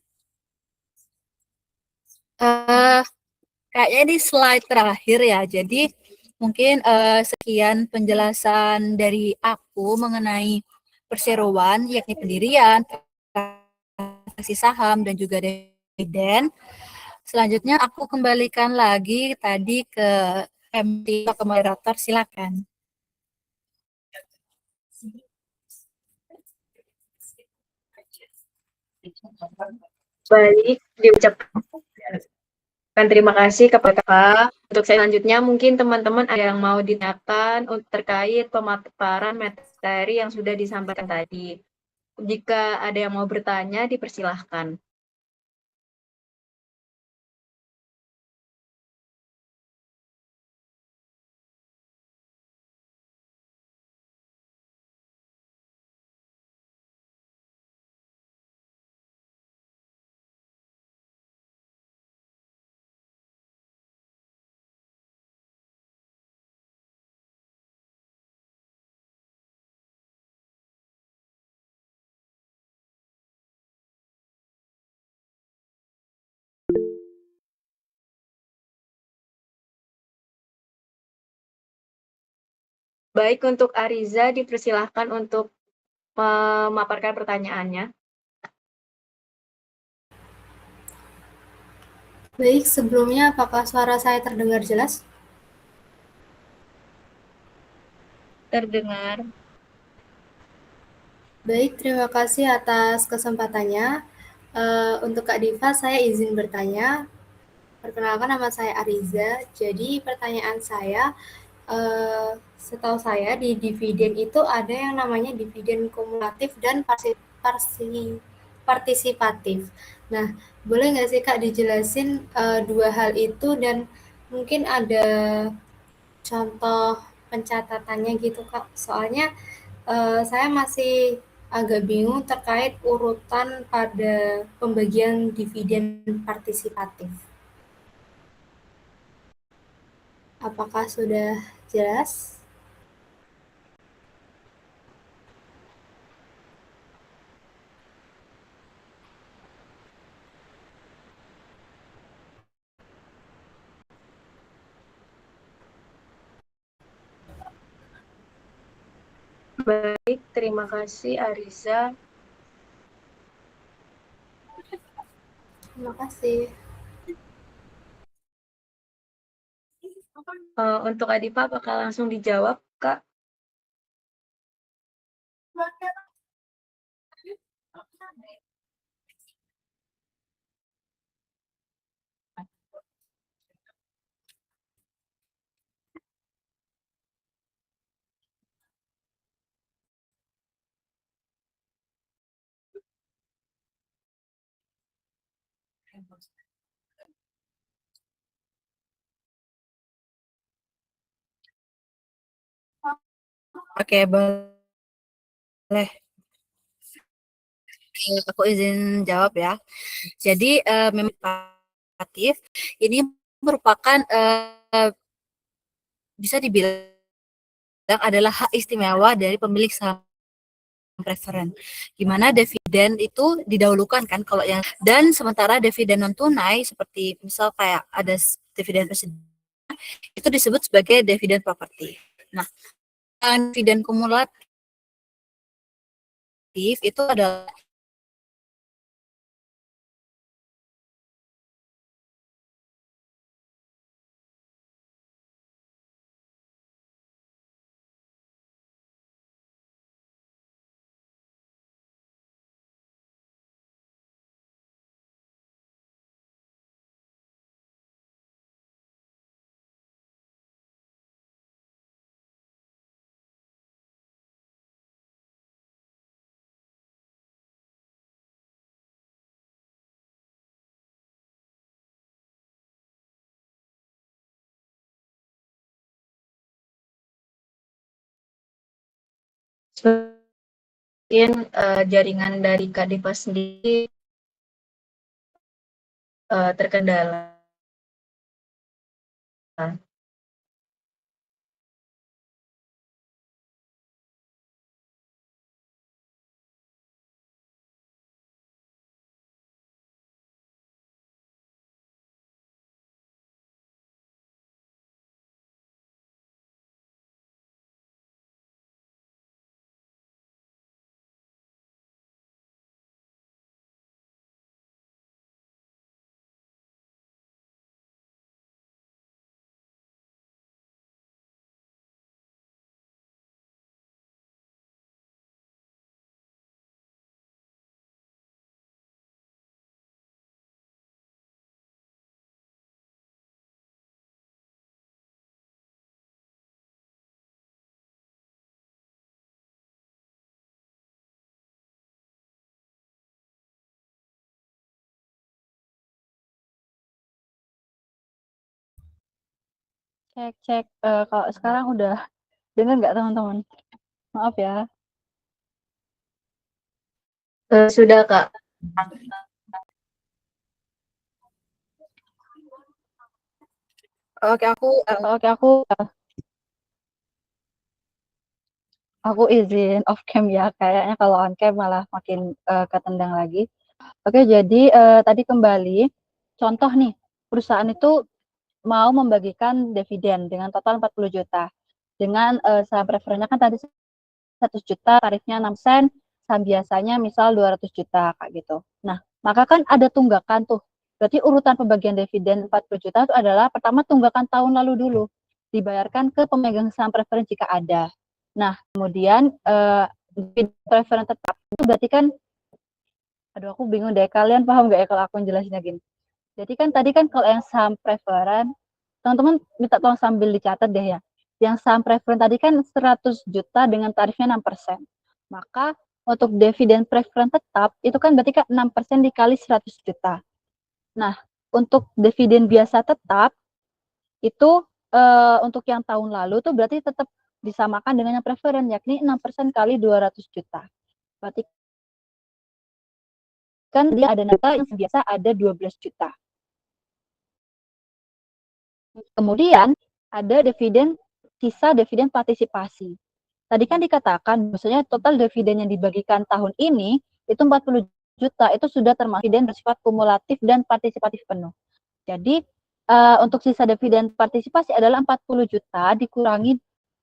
Kayaknya ini slide terakhir ya. Jadi mungkin sekian penjelasan dari aku mengenai perseroan, yakni pendirian, transaksi saham, dan juga dividen. Selanjutnya aku kembalikan lagi tadi ke MT atau ke moderator, silakan. Baik, diucapkan terima kasih kepada Kakak. Untuk selanjutnya mungkin teman-teman ada yang mau ditanyakan terkait pemaparan materi yang sudah disampaikan tadi. Jika ada yang mau bertanya, dipersilahkan. Baik, untuk Ariza dipersilahkan untuk memaparkan pertanyaannya. Baik, sebelumnya apakah suara saya terdengar jelas? terdengar. Baik, terima kasih atas kesempatannya. Untuk Kak Diva, saya izin bertanya. Perkenalkan, nama saya Ariza. Jadi pertanyaan saya, setahu saya di dividen itu ada yang namanya dividen kumulatif dan partisipatif. Nah, boleh nggak sih Kak dijelasin dua hal itu dan mungkin ada contoh pencatatannya gitu Kak? Soalnya saya masih agak bingung terkait urutan pada pembagian dividen partisipatif. Apakah sudah jelas? Baik, terima kasih Ariza. Terima kasih. Untuk Adipa, apakah langsung dijawab, Kak? Oke, boleh. Aku izin jawab ya. Jadi memang partisipatif ini merupakan bisa dibilang adalah hak istimewa dari pemilik saham preferen. Gimana dividen itu didahulukan kan kalau yang dan sementara dividen non tunai seperti misal kayak ada dividen presiden itu disebut sebagai dividen properti. Nah, dividen kumulatif itu adalah Mungkin jaringan dari Kak Dipa sendiri terkendala. Cek, cek. Kalau sekarang udah dengar nggak teman-teman? Maaf ya. Sudah, Kak. oke Oke, aku izin off cam ya. Kayaknya kalau on cam malah makin ketendang lagi. Oke, jadi tadi kembali contoh nih, perusahaan itu mau membagikan dividen dengan total 40 juta. Dengan saham preferennya kan tadi 100 juta, tarifnya 6 sen, saham biasanya misal 200 juta kayak gitu. Nah, maka kan ada tunggakan tuh. Berarti urutan pembagian dividen 40 juta itu adalah pertama tunggakan tahun lalu dulu dibayarkan ke pemegang saham preferen jika ada. Nah, kemudian dividen preferen tetap itu berarti kan, aduh aku bingung deh, kalian paham nggak ya kalau aku jelasinnya gini? Jadi kan tadi kan kalau yang saham preferen, teman-teman minta tolong sambil dicatat deh ya. Yang saham preferen tadi kan 100 juta dengan tarifnya 6%. Maka untuk dividen preferen tetap itu kan berarti kan 6% dikali 100 juta. Nah, untuk dividen biasa tetap itu untuk yang tahun lalu tuh berarti tetap disamakan dengan yang preferen, yakni 6% kali 200 juta. Berarti kan dia ada data yang biasa ada 12 juta. Kemudian ada sisa dividen partisipasi. Tadi kan dikatakan maksudnya total dividen yang dibagikan tahun ini itu 40 juta, itu sudah termasuk dividen bersifat kumulatif dan partisipatif penuh. Jadi untuk sisa dividen partisipasi adalah 40 juta dikurangi